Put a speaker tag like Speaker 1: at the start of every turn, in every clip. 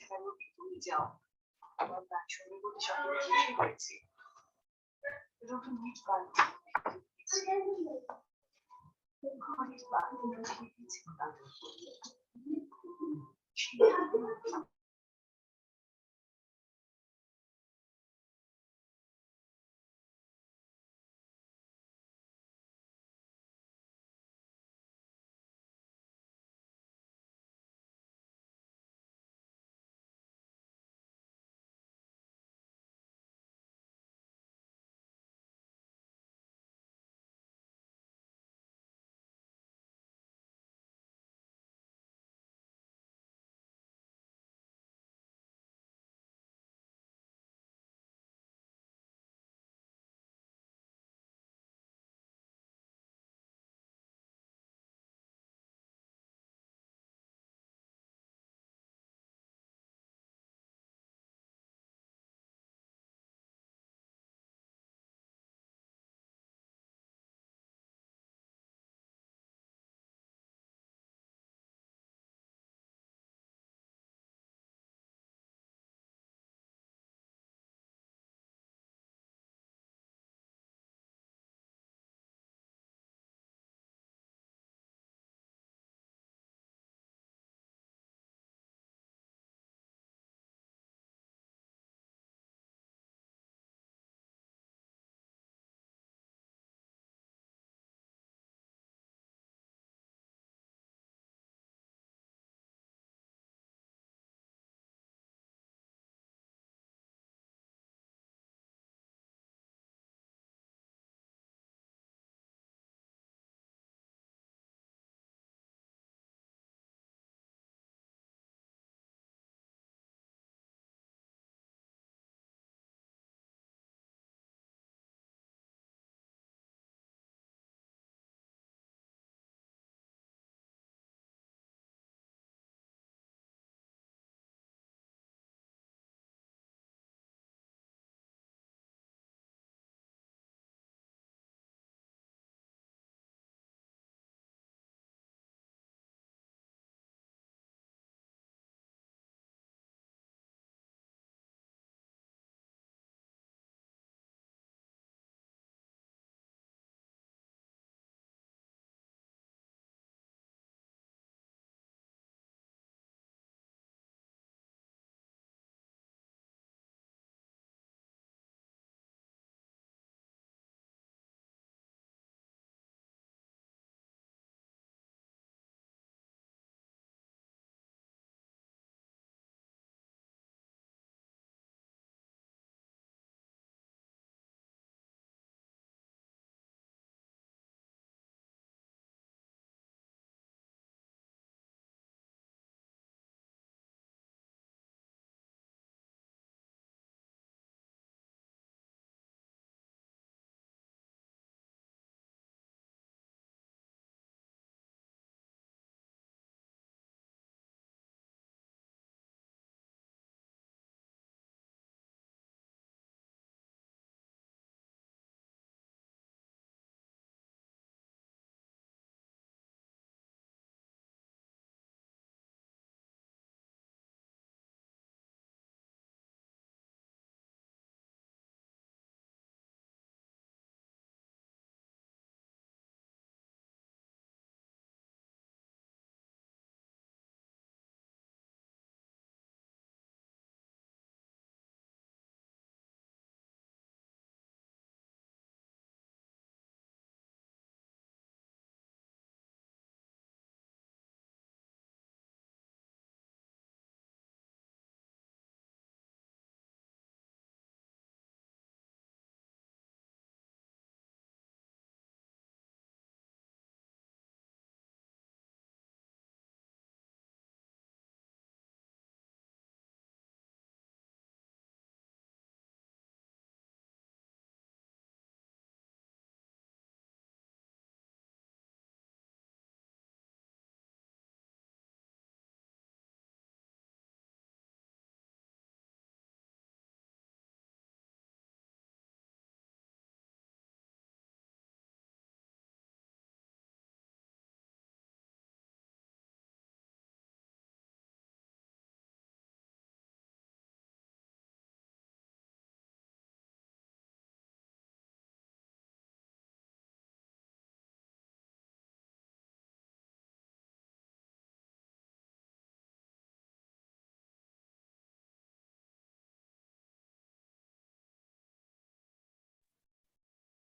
Speaker 1: সেখানে তুমি যাও। আমার গান শুনে বলে সকলে খুশি হয়েছে। রবীন্দ্র বান্ধব ঘরের বান্ধব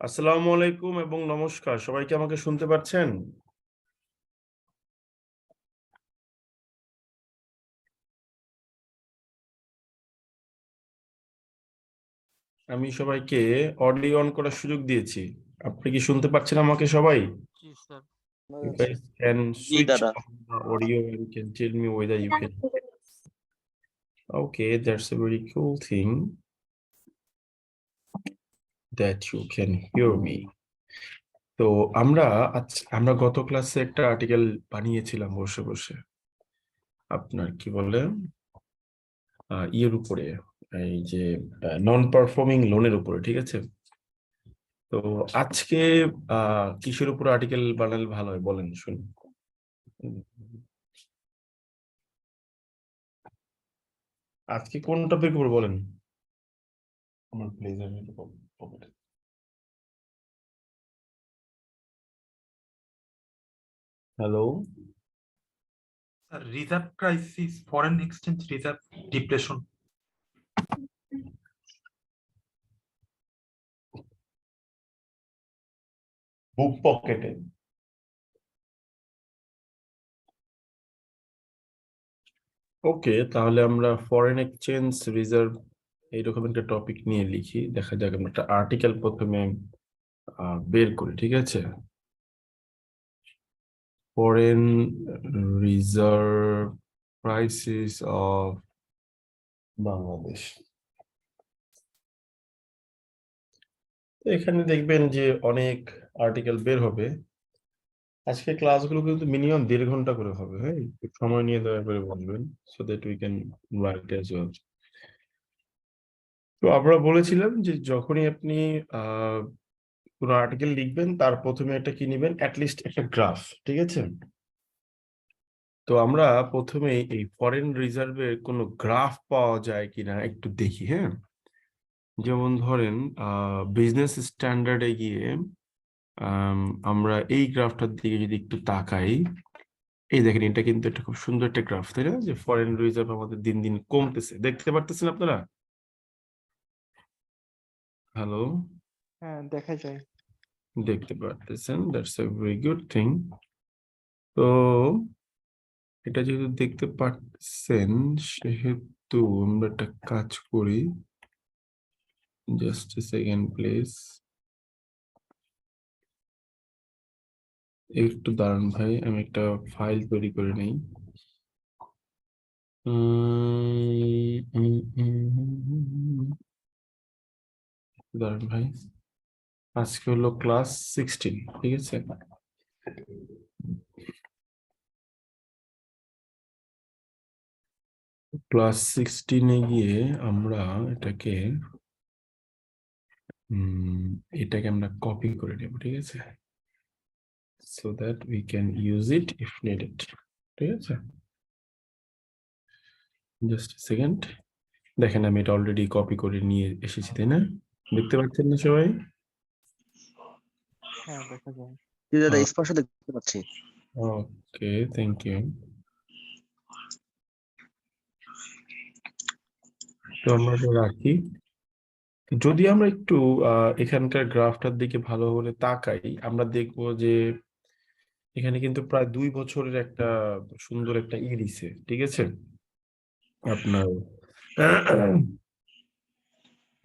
Speaker 2: আসসালামু আলাইকুম এবং নমস্কার। সবাই কি আমাকে শুনতে পাচ্ছেন? আমি সবাইকে অডিও অন করার সুযোগ দিয়েছি। আপনি কি শুনতে পাচ্ছেন আমাকে সবাই?
Speaker 3: জি স্যার।
Speaker 2: You guys can
Speaker 4: জি
Speaker 2: switch
Speaker 4: দাদা।
Speaker 2: on the audio and can tell me whether you can. Okay, that's a very cool thing that you can hear me. তো আমরা গত ক্লাসে একটা আর্টিকেল বানিয়েছিলাম বসে বসে, আপনার কি বলে ইয়ের উপরে, এই যে নন পারফর্মিং লোনের উপরে, ঠিক আছে? তো আজকে কিসের উপর আর্টিকেল বানালে ভালো হয় বলেন শুনি। আজকে কোন টপিক উপর বলেন? আমার please hello,
Speaker 3: reserve crisis, foreign exchange reserve depression.
Speaker 2: বুক পকেটে। ওকে, তাহলে আমরা ফরেন এক্সচেঞ্জ রিজার্ভ এইরকম একটা টপিক নিয়ে লিখি। দেখা যাক, আমরা একটা আর্টিকেল প্রথমে বের করি, ঠিক আছে? Foreign reserve crisis of Bangladesh. তো এখানে দেখবেন যে অনেক আর্টিকেল বের হবে। আজকে ক্লাসগুলো কিন্তু মিনিমাম 1.5 ঘন্টা করে হবে। হ্যাঁ, একটু সময় নিয়ে দয়া করে বলবেন, so that we can write as well. তো আমরা বলেছিলাম যে যখনই আপনি কোনো আর্টিকেল লিখবেন তার প্রথমে একটা কি নেবেন, অ্যাটলিস্ট একটা গ্রাফ, ঠিক আছে? তো আমরা প্রথমে এই ফরেন রিজার্ভের কোনো গ্রাফ পাওয়া যায় কিনা একটু দেখি। হ্যাঁ, যেমন ধরেন বিজনেস স্ট্যান্ডার্ডে গিয়ে আমরা এই গ্রাফটার দিকে যদি একটু তাকাই, এই দেখেন, এটা কিন্তু একটা খুব সুন্দর একটা গ্রাফ, তাই না? যে ফরেন রিজার্ভ আমাদের দিন দিন কমতেছে, দেখতে পারতেছেন আপনারা? হ্যালো,
Speaker 5: হ্যাঁ, দেখা যায়।
Speaker 2: দেখতে পারতেছেন, that's a very good thing. তো এটা যেহেতু দেখতে পাচ্ছেন, সেহেতু আমরা একটা কাজ করি, জাস্ট এ সেকেন্ড প্লিজ, একটু দাঁড়ান ভাই, আমি একটা ফাইল তৈরি করে নেই। দাঁড়ান ভাই, আজকে হলো ক্লাস 16, ঠিক আছে? ক্লাস 16-এ গিয়ে আমরা এটাকে আমরা কপি করে নেব, ঠিক আছে? So that we can use it if needed, ঠিক আছে? জাস্ট সেকেন্ড, দেখেন আমি এটা অলরেডি কপি করে নিয়ে এসেছি, তাই না? দেখতে পাচ্ছেন না সবাই?
Speaker 5: হ্যাঁ, দেখা যায়।
Speaker 4: জি দাদা, স্পষ্ট দেখতে পাচ্ছি।
Speaker 2: ওকে, থ্যাংক ইউ। তো আমরা এটা রাখি। যদি আমরা একটু এখানকার গ্রাফটার দিকে ভালো করে তাকাই, আমরা দেখবো যে এখানে কিন্তু প্রায় 2 বছরের একটা সুন্দর একটা দিছে, ঠিক আছে? আপনার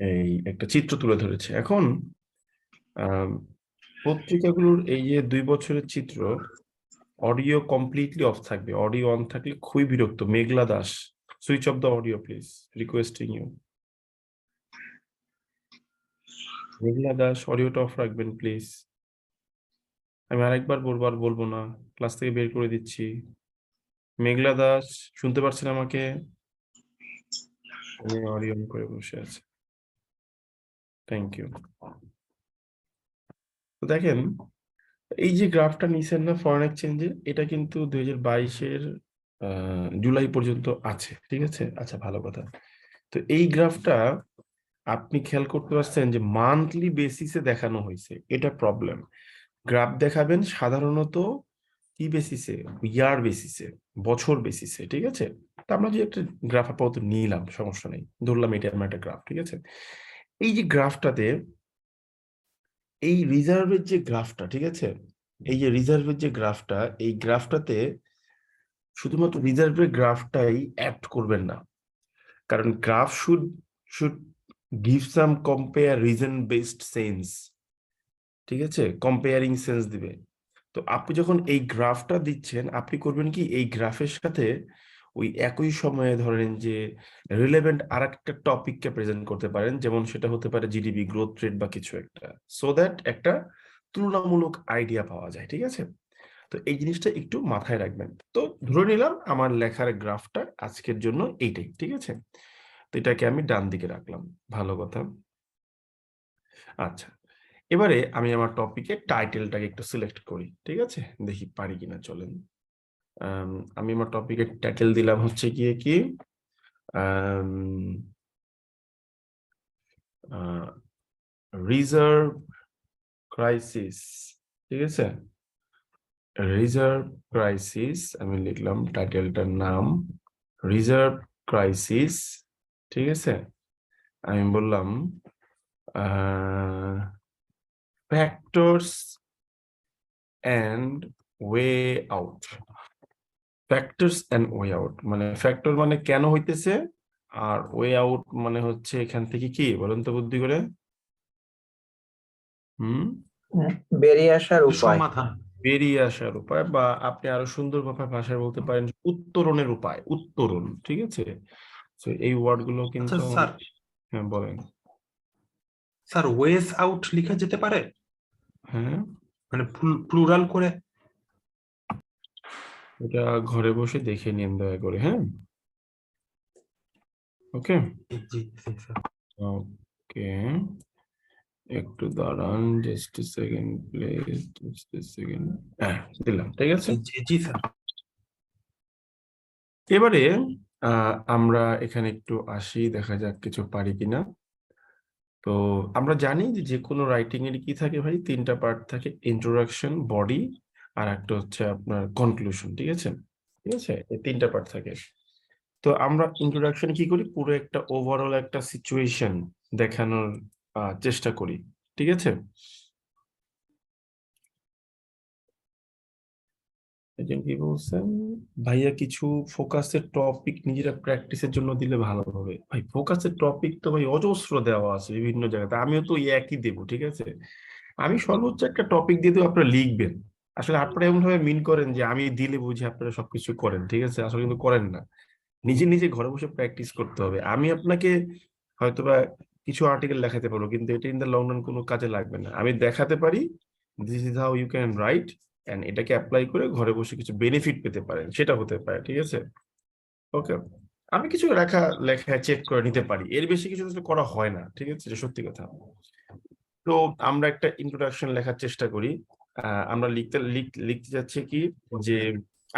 Speaker 2: এই একটা চিত্র তুলে ধরেছে। এখন পত্রিকাগুলোর এই যে 2 বছরের চিত্র, অডিও কমপ্লিটলি অফ থাকবে। অডিও অন থাকলে খুবই বিরক্ত। Meghla Das, switch off the audio please, requesting you. Meghla Das, অডিওটা অফ রাখবেন প্লিজ। আমি আরেকবার বলবো, আর বলবো না, ক্লাস থেকে বের করে দিচ্ছি। মেঘলা দাস, শুনতে পারছেন আমাকে? আমি অডিও অন করে বসে আছি। Thank you. তো দেখেন, এই যে গ্রাফটা নিছেন না ফরেন এক্সচেঞ্জের, এটা কিন্তু 2022-এর জুলাই পর্যন্ত আছে, ঠিক আছে? আচ্ছা, ভালো কথা। তো এই গ্রাফটা আপনি খেয়াল করতে পারছেন যে মান্থলি বেসিসে দেখানো হয়েছে, এটা প্রবলেম। গ্রাফ দেখাবেন সাধারণত কি বেসিসে? ইয়ার বেসিসে, বছর বেসিসে, ঠিক আছে? তা আমরা যে একটা গ্রাফ আপাতত নিলাম, সমস্যা নেই, ধরলাম এটা আমার একটা গ্রাফ, ঠিক আছে? এই যে গ্রাফটাতে এই রিজার্ভের যে গ্রাফটা, ঠিক আছে, এই যে রিজার্ভের যে গ্রাফটা, এই গ্রাফটাতে শুধুমাত্র রিজার্ভের গ্রাফটাই অ্যাড করবেন না, কারণ graph should give some compare reason based sense, ঠিক আছে, কম্পেয়ারিং সেন্স দিবে। তো আপনি যখন এই গ্রাফটা দিচ্ছেন, আপনি করবেন কি, এই গ্রাফের সাথে ওই একই সময়ে ধরেন যে রিলেভেন্ট আর একটা টপিককে প্রেজেন্ট করতে পারেন, যেমন সেটা হতে পারে জিডিপি গ্রোথ রেট বা কিছু একটা, সো দ্যাট একটা তুলনামূলক আইডিয়া পাওয়া যায়, ঠিক আছে। তো এই জিনিসটা একটু মাথায় রাখবেন। তো ধরে নিলাম আমার লেখার গ্রাফটা আজকের জন্য এইটাই, ঠিক আছে। তো এটাকে আমি ডান দিকে রাখলাম, ভালো কথা। আচ্ছা, এবারে আমি আমার টপিকের টাইটেলটাকে একটু সিলেক্ট করি, ঠিক আছে, দেখি পারি কিনা, চলেন। আমি আমার টপিকের টাইটেল দিলাম হচ্ছে গিয়ে কি রিজার্ভ ক্রাইসিস, ঠিক আছে, রিজার্ভ ক্রাইসিস। আমি লিখলাম টাইটেলটার নাম রিজার্ভ ক্রাইসিস, ঠিক আছে। আমি বললাম factors and way out. Factors and way out মানে ফ্যাক্টর মানে কেন হইতেছে, আর ওয়ে আউট মানে হচ্ছে এখান থেকে কি, বলেন তো বুদ্ধি করে।
Speaker 6: বেরিয়ে আসার উপায়।
Speaker 3: সমাধান।
Speaker 2: বেরিয়ে আসার উপায়, বা আপনি আরো সুন্দর ভাষায় বলতে পারেন উত্তরণের উপায়, উত্তরণ, ঠিক আছে। তো এই ওয়ার্ড গুলো
Speaker 3: আচ্ছা
Speaker 2: কিন্তু
Speaker 3: স্যার,
Speaker 2: হ্যাঁ বলেন।
Speaker 3: স্যার ওয়েজ আউট লেখা যেতে পারে,
Speaker 2: হ্যাঁ,
Speaker 3: মানে প্লুরাল করে।
Speaker 2: এটা ঘরে বসে দেখে নিন দয়া করে, হ্যাঁ। ওকে
Speaker 3: জি জি স্যার।
Speaker 2: ওকে, একটু দাঁড়ান, just a second please, just a second. হ্যাঁ, দিলাম, ঠিক আছে।
Speaker 3: জি জি স্যার।
Speaker 2: এবারে আমরা এখানে একটু আসি, দেখা যাক কিছু পারি কিনা। তো আমরা জানি যে যে কোনো রাইটিং এর কি থাকে ভাই, তিনটা পার্ট থাকে, ইন্ট্রোডাকশন, বডি, আর একটা হচ্ছে আপনার কনক্লুশন, ঠিক আছে, ঠিক আছে, এই তিনটা পার্ট থাকে। তো আমরা ইন্ট্রোডাকশন কি করি, পুরো একটা ওভারঅল একটা সিচুয়েশন দেখানোর চেষ্টা করি, ঠিক আছে। একজন কি বলছেন, ভাইয়া কিছু ফোকাসের টপিক নিজেরা প্র্যাকটিসের জন্য দিলে ভালো হবে। ভাই ফোকাসের টপিক তো ভাই অজস্র দেওয়া আছে বিভিন্ন জায়গাতে, আমিও তো একই দেবো, ঠিক আছে। আমি সর্বোচ্চ একটা টপিক দিয়ে দেবো, আপনারা লিখবেন। আসলে আপনারা এমন ভাবে মিন করেন যে আমি দিলে বুঝি আপনারা সবকিছু করেন, ঠিক আছে, আসলে কিন্তু করেন না। নিজে নিজে ঘরে বসে প্র্যাকটিস করতে হবে। আমি আপনাকে হয়তোবা কিছু আর্টিকেল দেখাতে পারবো, কিন্তু এটা ইন দ্য লং রান কোনো কাজে লাগবে না। আমি দেখাতে পারি this is how you can write, and এটাকে অ্যাপ্লাই করে ঘরে বসে কিছু বেনিফিট পেতে পারেন, সেটা হতে পারে, ঠিক আছে। ওকে, আমি কিছু লেখা চেক করে নিতে পারি, এর বেশি কিছু আসলে করা হয় না, ঠিক আছে, এটা সত্যি কথা। তো আমরা একটা ইন্ট্রোডাকশন লেখার চেষ্টা করি। আমরা লিখতে যাচ্ছি কি, যে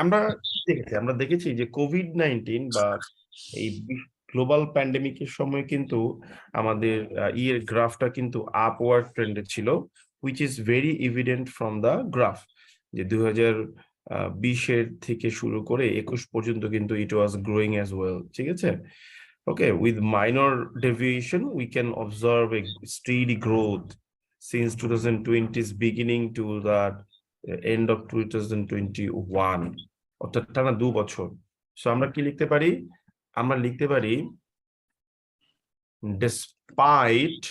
Speaker 2: আমরা দেখেছি যে কোভিড-19 বা এই গ্লোবাল প্যান্ডেমিকের সময় কিন্তু আমাদের ইয়ের গ্রাফটা কিন্তু আপওয়ার্ড ট্রেন্ডে ছিল, which is very evident from the graph, যে 2020-এর থেকে শুরু করে 21 পর্যন্ত কিন্তু ইট ওয়াজ গ্রোয়িং অ্যাজ ওয়েল, ঠিক আছে। Okay, with minor deviation, we can observe a steady growth since 2020's beginning to the end of 2021. অর্থাৎ টানা 2 বছর। সো আমরা কি লিখতে পারি? আমরা লিখতে পারি despite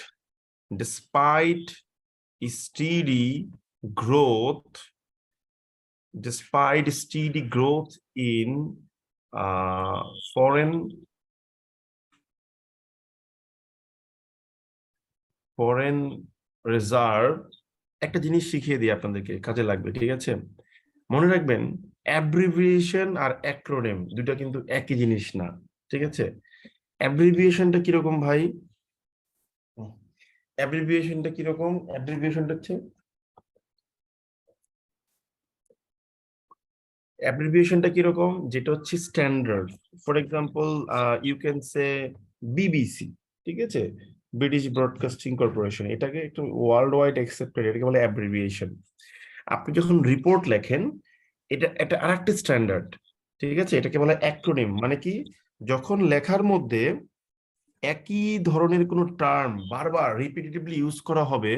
Speaker 2: steady growth, in foreign reserve. একটা জিনিস শিখিয়ে দিই আপনাদেরকে, কাজে লাগবে, ঠিক আছে। মনে রাখবেন, অ্যাব্রিভিয়েশন আর অ্যাক্রোনিম দুটো কিন্তু একই জিনিস না, ঠিক আছে। অ্যাব্রিভিয়েশনটা কিরকম ভাই, অ্যাব্রিভিয়েশনটা কিরকম, অ্যাব্রিভিয়েশনটা হচ্ছে যেটা হচ্ছে standard. For example you can say BBC, ঠিক আছে, ব্রিটিশ ব্রডকাস্টিং কর্পোরেশন, এটাকে একটু ওয়ার্ল্ড ওয়াইড অ্যাকসেপ্টেড, এটাকে বলে অ্যাব্রিভিয়েশন। আপনি যখন রিপোর্ট লেখেন, এটা আরেকটা স্ট্যান্ডার্ড, ঠিক আছে, এটাকে বলে অ্যাক্রোনিম। মানে কি, যখন লেখার মধ্যে একই ধরনের কোনো টার্ম বারবার রিপিটেটিভলি ইউজ করা হবে,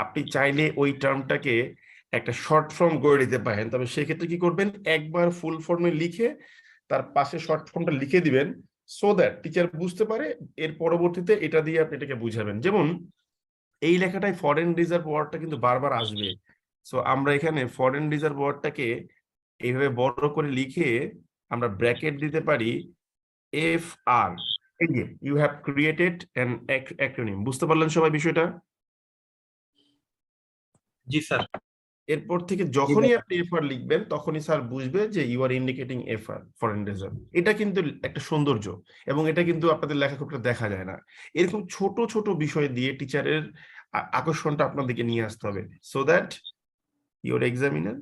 Speaker 2: আপনি চাইলে ওই টার্মটাকে একটা শর্ট ফর্ম করে দিতে পারেন, তবে সেক্ষেত্রে কি করবেন, একবার ফুল ফর্মে লিখে তার পাশে শর্ট ফর্মটা লিখে দিবেন, সো দ্যাট টিচার বুঝতে পারে, এর পরবর্তীতে এটা দিয়ে আপনি এটাকে বুঝাবেন। যেমন এই লেখাটায় ফরেন রিজার্ভ ওয়ার্ডটা কিন্তু বারবার আসবে, সো আমরা এখানে ফরেন রিজার্ভ ওয়ার্ডটাকে এইভাবে বড় করে লিখে আমরা ব্র্যাকেট দিতে পারি FR। এই যে you have created an acronym. বুঝতে পারলেন সবাই বিষয়টা?
Speaker 3: জি স্যার।
Speaker 2: এরপর থেকে যখনই আপনি FR লিখবেন তখনই স্যার বুঝবে যে you are indicating FR, foreign reserve. এটা কিন্তু একটা সৌন্দর্য, এবং এটা কিন্তু আপনাদের লেখাপড়া দেখা যায় না। এরকম ছোট ছোট বিষয় দিয়ে টিচারের আকর্ষণটা আপনাদেরকে নিয়ে আসতে হবে, so that your examiner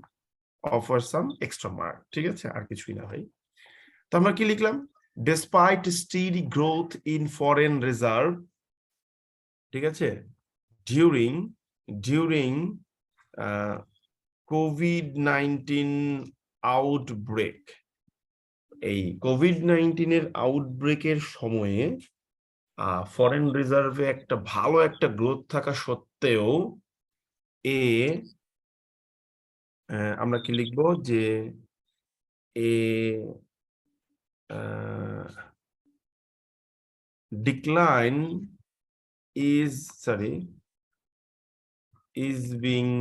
Speaker 2: offer some extra mark. ঠিক আছে, আর কিছুই না ভাই। তো আমরা কি লিখলাম, despite steady growth in foreign reserve, ঠিক আছে, during COVID-19 আউটব্রেক, এই কোভিড-19 এর আউটব্রেকের সময়ে ফরেন রিজার্ভে একটা ভালো একটা গ্রোথ থাকা সত্ত্বেও আমরা কি লিখবো, যে decline is being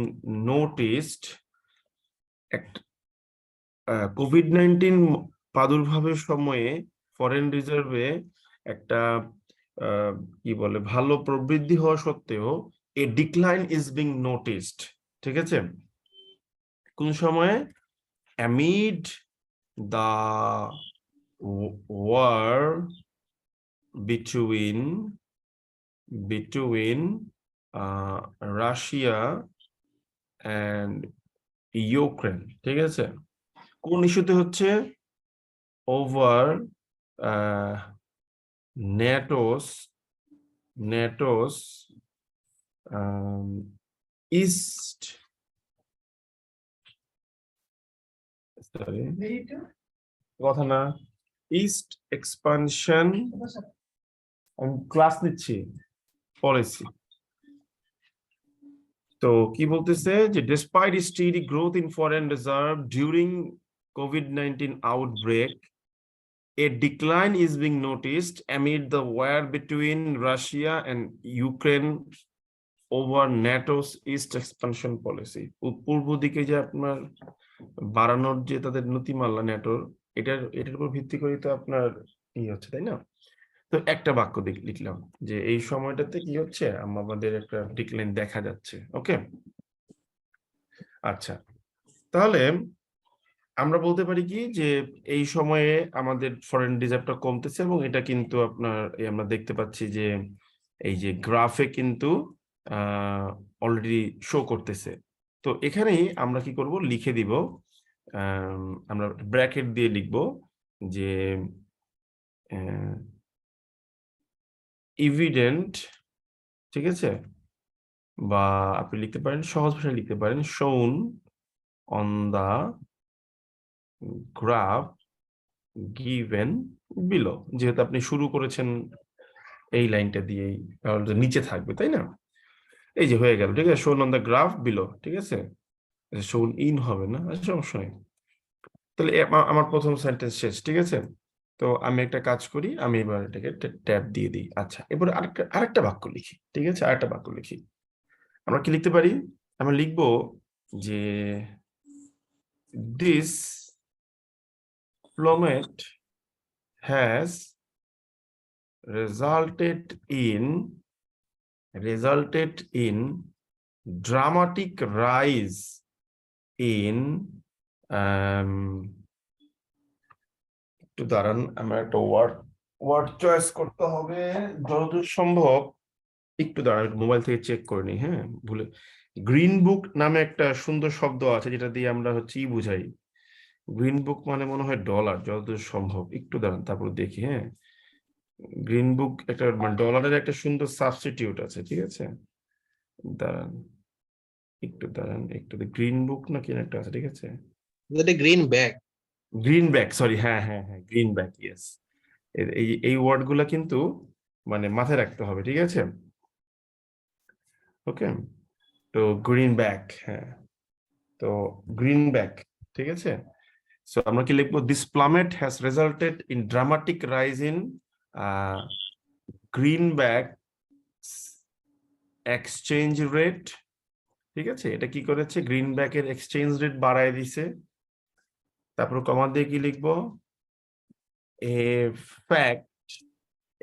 Speaker 2: noticed। কোভিড-19 প্রাদুর্ভাবের সময়ে ফরেন রিজার্ভে একটা কি বলে, ভালো প্রবৃদ্ধি হওয়া সত্ত্বেও a decline is being noticed. ঠিক আছে, কোন সময়ে, amid the war between Russia and Ukraine. ঠিক আছে, কোন ইস্যুতে হচ্ছে, ওভার NATO's কথা না, ইস্ট এক্সপানশন, আমি ক্লাস নিচ্ছি, পলিসি। তো কি বলতেছে, যে despite steady growth in foreign reserve during COVID-19 outbreak, a decline is being noticed amid the war between Russia and Ukraine over NATO's east expansion policy। পূর্ব দিকে যে আপনার বাড়ানোর যে তাদের নীতিমালা ন্যাটোর, এটার উপর ভিত্তি করে তো আপনার হচ্ছে, তাই না? তো একটা বাক্য লিখলাম যে এই সময়টাতে কি হচ্ছে, আমাদের একটা ডিক্লাইন দেখা যাচ্ছে। ওকে, আচ্ছা, তাহলে আমরা বলতে পারি কি, যে এই সময়ে আমাদের ফরেন রিজার্ভটা কমতেছে, এবং এটা কিন্তু আপনার আমরা দেখতে পাচ্ছি যে এই যে গ্রাফে কিন্তু অলরেডি শো করতেছে। তো এখানেই আমরা কি করব, লিখে দিব, আমরা ব্র্যাকেট দিয়ে লিখব যে এভিডেন্ট। ঠিক আছে, বা আপনি লিখতে পারেন, সহজ ভাষায় লিখতে পারেন, show on the graph given below. যেহেতু আপনি শুরু করেছেন এই লাইনটা দিয়েই, তাহলে নিচে থাকবে, তাই না? এই যে হয়ে গেল। ঠিক আছে, শোন অন দা গ্রাফ বিলো। ঠিক আছে, শোন ইন হবে না, সমস্যা নেই। তাহলে আমার প্রথম সেন্টেন্স শেষ। ঠিক আছে, তো আমি একটা কাজ করি, আমি এবার এটাকে ট্যাব দিয়ে দিই। আচ্ছা, এবার আরেকটা বাক্য লিখি। ঠিক আছে, আরেকটা বাক্য লিখি। আমরা কি লিখতে পারি, আমরা লিখবো যে this plummet has resulted in dramatic rise in একটু দাঁড়ান, আমার একটা ওয়ার্ড চয়েস করতে হবে যতদূর সম্ভব। একটু দাঁড়ান, মোবাইল থেকে চেক করে নি। হ্যাঁ, ভুলে, গ্রিন বুক নামে একটা সুন্দর শব্দ আছে যেটা দিয়ে আমরা হচ্ছে বুঝাই। গ্রিন বুক মানে মনে হয় ডলার, যতদূর সম্ভব। একটু দাঁড়ান, তারপর দেখি। হ্যাঁ, গ্রিন বুক একটা মানে ডলারের একটা সুন্দর সাবস্টিটিউট আছে। ঠিক আছে, দাঁড়ান একটু গ্রিন বুক না কিনা একটা আছে। ঠিক আছে, গ্রিন ব্যাক, সরি, হ্যাঁ, গ্রিন ব্যাক, ইয়েস। এই ওয়ার্ড গুলা কিন্তু মানে মাথায় রাখতে হবে। ঠিক আছে, ওকে। তো গ্রিনব্যাক, হ্যাঁ, তো গ্রিনব্যাক, ঠিক আছে। সো আমরা কি লিখবো, this plummet has resulted in dramatic rise in greenback exchange rate, ঠিক আছে। এটা কি করেছে, গ্রিনব্যাকের এক্সচেঞ্জ রেট বাড়ায় দিছে। তারপর কমা দিয়ে কি লিখবো, এ ফ্যাক্ট,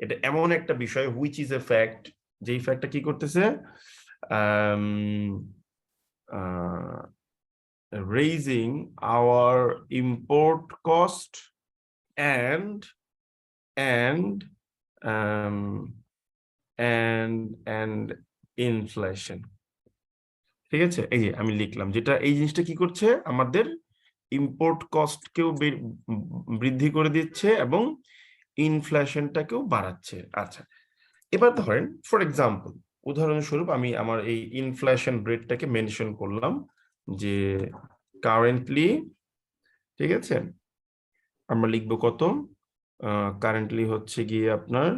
Speaker 2: এটা এমন একটা বিষয় হুইচ ইজ এ ফ্যাক্ট, যেই ফ্যাক্টটা কি করতেছে, raising our import cost and inflation, ঠিক আছে। এই যে আমি লিখলাম, যেটা এই জিনিসটা কি করছে, আমাদের ইম্পোর্ট কস্টকেও বৃদ্ধি করে দিচ্ছে এবং ইনফ্লেশনটাকেও বাড়াচ্ছে। আচ্ছা, এবার ধরেন ফর এক্সাম্পল, উদাহরণস্বরূপ আমি আমার এই ইনফ্লেশন রেটটাকে মেনশন করলাম যে কারেন্টলি, ঠিক আছে, আমরা লিখবো কত, কারেন্টলি হচ্ছে গিয়ে আপনার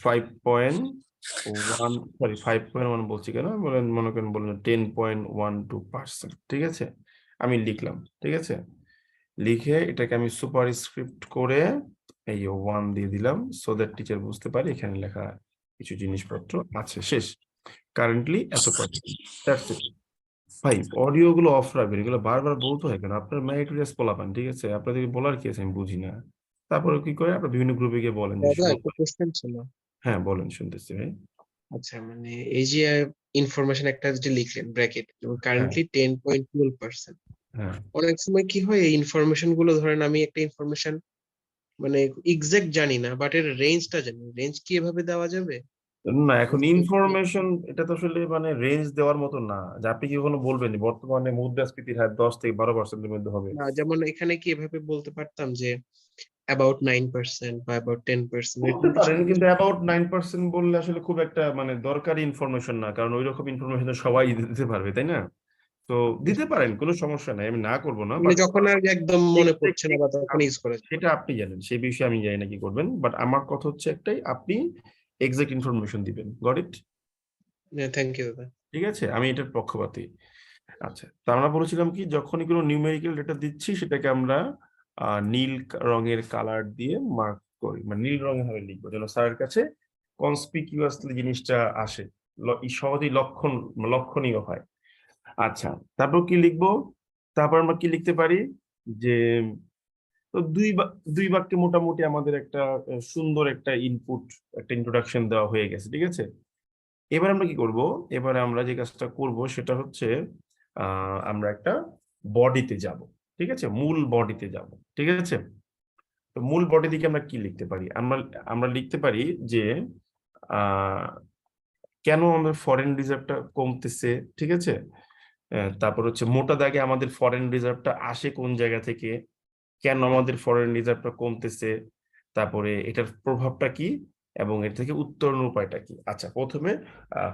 Speaker 2: 5.1, সরি 5.1 বলছি কেন, বলেন মনে করেন বললেন 10.12%, ঠিক আছে। আমি লিখলাম, ঠিক আছে, লিখে এটাকে আমি সুপার স্ক্রিপ্ট করে এই 1 দিয়ে দিলাম, সো দ্যাট টিচার বুঝতে পারে এখানে লেখা কিছু জিনিসপত্র আছে, শেষ। কারেন্টলি এত পার্সেন্ট। ভাই অডিও গুলো অফ রাখবেন, এগুলো বারবার বলতে হয় কেন, আপনার ম্যারিটোরিয়াস পোলাপান, ঠিক আছে, আপনাদেরকে বলার কি আছে আমি বুঝি না। তারপরে কি করে আপনার বিভিন্ন গ্রুপে গিয়ে বলেন যে
Speaker 7: দাদা একটা কোশ্চেন ছিল।
Speaker 2: হ্যাঁ বলেন, শুনতেছি ভাই।
Speaker 7: আচ্ছা মানে এই যে ইনফরমেশন একটা যে লিখলেন ব্র্যাকেট এবং
Speaker 2: হ্যাঁ
Speaker 7: কারেন্টলি 10.12%,
Speaker 2: হ্যাঁ,
Speaker 7: অনেক সময় কি হয় এই ইনফরমেশন গুলো, ধরেন আমি একটা ইনফরমেশন মানে এক্সাক্ট জানি না বাট এর রেঞ্জটা জানি, রেঞ্জ কি এভাবে দেওয়া যাবে?
Speaker 2: না এখন ইনফরমেশন এটা তো আসলে মানে রেঞ্জ দেওয়ার মতো না, যে আপনি কি কখনো বলবেন যে বর্তমানে মুদ্রাস্ফীতির হার 10 থেকে 12%-এর মধ্যে হবে।
Speaker 7: না যেমন এখানে কি এভাবে বলতে পারতাম যে অ্যাবাউট 9% বা অ্যাবাউট 10%,
Speaker 2: বলতে পারেন, কিন্তু অ্যাবাউট 9% বললে আসলে খুব একটা মানে দরকারি ইনফরমেশন না, কারণ ওই রকম ইনফরমেশন সবাই দিতে পারবে, তাই না? তো দিতে পারেন, কোনো সমস্যা নাই, আমি না করবো না,
Speaker 7: মানে
Speaker 2: বাট
Speaker 7: যখন আর একদম মনে পড়ছে না বা তখন ইউজ করে।
Speaker 2: সেটা আপনি জানেন, সেই বিষয়ে আমি জানি না কি করবেন, বাট আমার কথা হচ্ছে একটাই, আপনি এক্সাক্ট ইনফরমেশন দিবেন। Got it?
Speaker 7: থ্যাংক ইউ দাদা।
Speaker 2: ঠিক আছে, আমি এটার পক্ষপাতী। আচ্ছা, তো আমরা বলেছিলাম কি, যখনই কোনো নিউমেরিক্যাল ডেটা দিচ্ছি সেটাকে আমরা নীল রঙের কালার দিয়ে মার্ক করি, মানে নীল রঙের ভাবে লিখবো যেন স্যারের কাছে কনসপিকিউয়াসলি জিনিসটা আসে, সহজেই লক্ষণীয় হয়। আচ্ছা, তারপর কি লিখবো, তারপর আমরা কি লিখতে পারি, যে তো দুই বাক্যে মোটামুটি আমাদের একটা সুন্দর একটা ইনপুট, একটা ইন্ট্রোডাকশন দেওয়া হয়ে গেছে, ঠিক আছে। এবার আমরা কি করব, এবারে আমরা যে কাজটা করব সেটা হচ্ছে আমরা একটা বডিতে যাব, ঠিক আছে, মূল বডিতে যাব, ঠিক আছে। তো মূল বডি থেকে আমরা কি লিখতে পারি, আমরা লিখতে পারি যে কেন আমাদের ফরেন রিজার্ভটা কমতেছে, ঠিক আছে। তারপর হচ্ছে মোটা দাগে আমাদের ফরেন রিজার্ভটা আসে কোন জায়গা থেকে, কেন আমাদের ফরেন রিজার্ভটা কমতেছে, তারপরে এটার প্রভাবটা কি এবং এর থেকে উত্তরণের উপায়টা কি। আচ্ছা, প্রথমে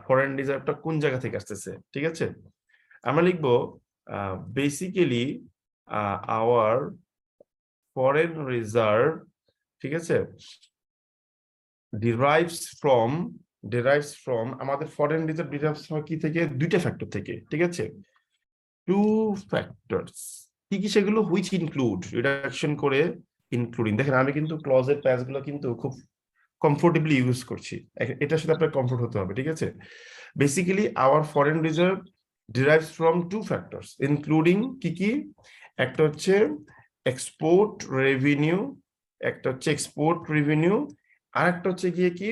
Speaker 2: ফরেন রিজার্ভটা কোন জায়গা থেকে আসতেছে, ঠিক আছে। আমরা লিখবো বেসিক্যালি আওয়ার ফরেন রিজার্ভ, ঠিক আছে, derives from আমাদের ফরেন রিজার্ভ ডিরাইভস হয় কি থেকে, দুইটা ফ্যাক্টর থেকে, ঠিক আছে, টু ফ্যাক্টরস। কি কি সেগুলো, হুইচ ইনক্লুড, রিডাকশন করে ইনক্লুডিং। দেখেন আমি কিন্তু ক্লজের প্যাচগুলো কিন্তু খুব কমফোর্টেবলি ইউজ করছি, এটার সাথে আপনার কমফোর্ট হতে হবে, ঠিক আছে। Basically our foreign reserve derives from two factors including, কি কি, একটা হচ্ছে এক্সপোর্ট রেভিনিউ, আর একটা হচ্ছে গিয়ে কি,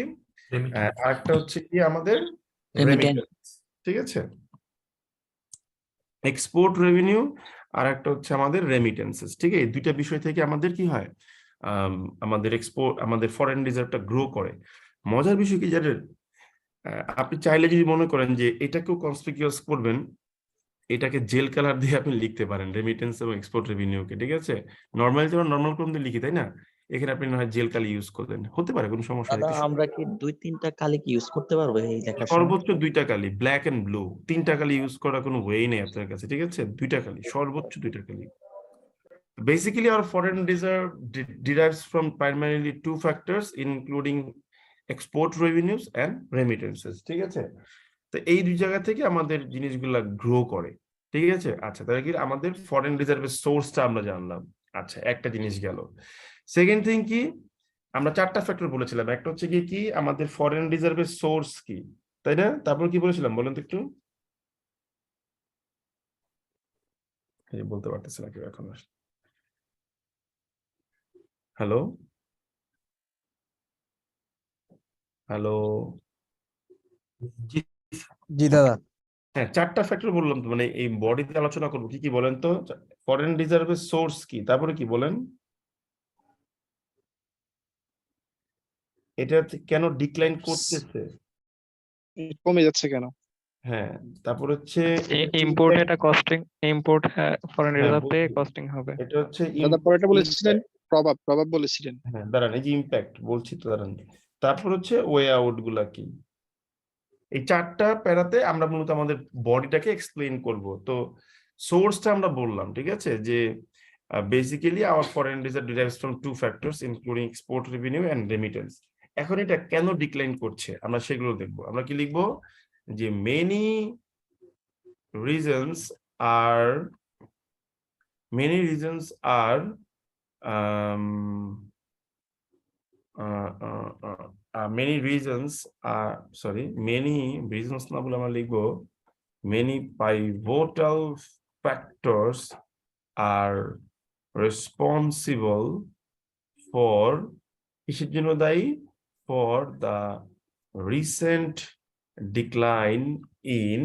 Speaker 2: আরেকটা হচ্ছে কি আমাদের রেমিটেন্স, ঠিক আছে। এক্সপোর্ট রেভিনিউ আর একটা হচ্ছে আমাদের রেমিটেন্সেস, ঠিক আছে। এই দুইটা বিষয় থেকে আমাদের কি হয়, আমাদের ফরেন রিজার্ভটা গ্রো করে। মজার বিষয় কি জানেন, আপনি চাইলে যদি মনে করেন যে এটাকেও কনসপিকিউয়াস করবেন, এটাকে জেল কালার দিয়ে আপনি লিখতে পারেন রেমিটেন্স এবং এক্সপোর্ট রেভিনিউকে, ঠিক আছে। নর্মালি তো নর্মাল ক্রম দিয়ে লিখি, তাই না, এখানে আপনি না হয় জেল কালি ইউজ করলেন, হতে পারে, কোনো সমস্যা
Speaker 8: দাদা
Speaker 2: নেই।
Speaker 8: আমরা কি 2-3টা কালি কি ইউজ করতে পারবো এই লেখার সময়?
Speaker 2: সর্বোচ্চ 2টা কালি, ব্ল্যাক এন্ড ব্লু, 3টা কালি ইউজ করার কোনো ওয়ে নেই আপনার কাছে, ঠিক আছে। 2টা কালি, সর্বোচ্চ 2টা কালি। Basically, our foreign reserve derives from primarily two factors, including export revenues and remittances, ঠিক আছে। তো এই দুই জায়গা থেকে আমাদের জিনিসগুলা গ্রো করে, ঠিক আছে। আচ্ছা, তাহলে কি আমাদের ফরেন রিজার্ভের সোর্সটা আমরা জানলাম। আচ্ছা, একটা জিনিস গেল। সেকেন্ড থিং কি, আমরা 4টা ফ্যাক্টর বলেছিলাম। একটা হচ্ছে কি আমাদের ফরেন রিজার্ভের সোর্স কি, তাই না? তারপর কি বলেছিলাম বলেন তো একটু। বলতে পারতেছি না কেউ এখন। হ্যালো হ্যালো
Speaker 3: জি
Speaker 9: জি দাদা।
Speaker 2: হ্যাঁ, 4টা ফ্যাক্টর বললাম তো, মানে এই বডিতে আলোচনা করবো কি কি বলেন তো। ফরেন রিজার্ভের সোর্স কি, তারপরে কি বলেন, এটা কেন ডিক্লাইন করতেছে,
Speaker 9: কমে যাচ্ছে কেন?
Speaker 2: হ্যাঁ, তারপর হচ্ছে
Speaker 5: ইম্পোর্ট এটা কস্টিং, ইম্পোর্ট ফরেন
Speaker 2: হ্যাঁ,
Speaker 5: রিজার্ভ থেকে
Speaker 2: বলছি।
Speaker 5: কস্টিং হবে।
Speaker 2: এটা হচ্ছে
Speaker 9: দাদা পরেটা বলেছিলেন প্রভাব বলেছিলেন।
Speaker 2: হ্যাঁ, দাঁড়ান, এই যে ইম্প্যাক্ট বলছি তো, দাঁড়ান। তারপর হচ্ছে ওয়ে আউট গুলা কি। এই 4টা প্যারাতে আমরা মূলত আমাদের বডিটাকে এক্সপ্লেইন করব। তো সোর্সটা আমরা বললাম, ঠিক আছে, যে basically our foreign reserve derives from 2 factors including export revenue and remittance. এখন এটা কেন ডিক্লাইন করছে আমরা সেগুলো দেখবো। আমরা কি লিখবো, যে মেনি রিজনস আর many reasons না বলে আমরা লিখবো many pivotal factors are responsible for কিসের জন্য দায়ী, for the recent decline in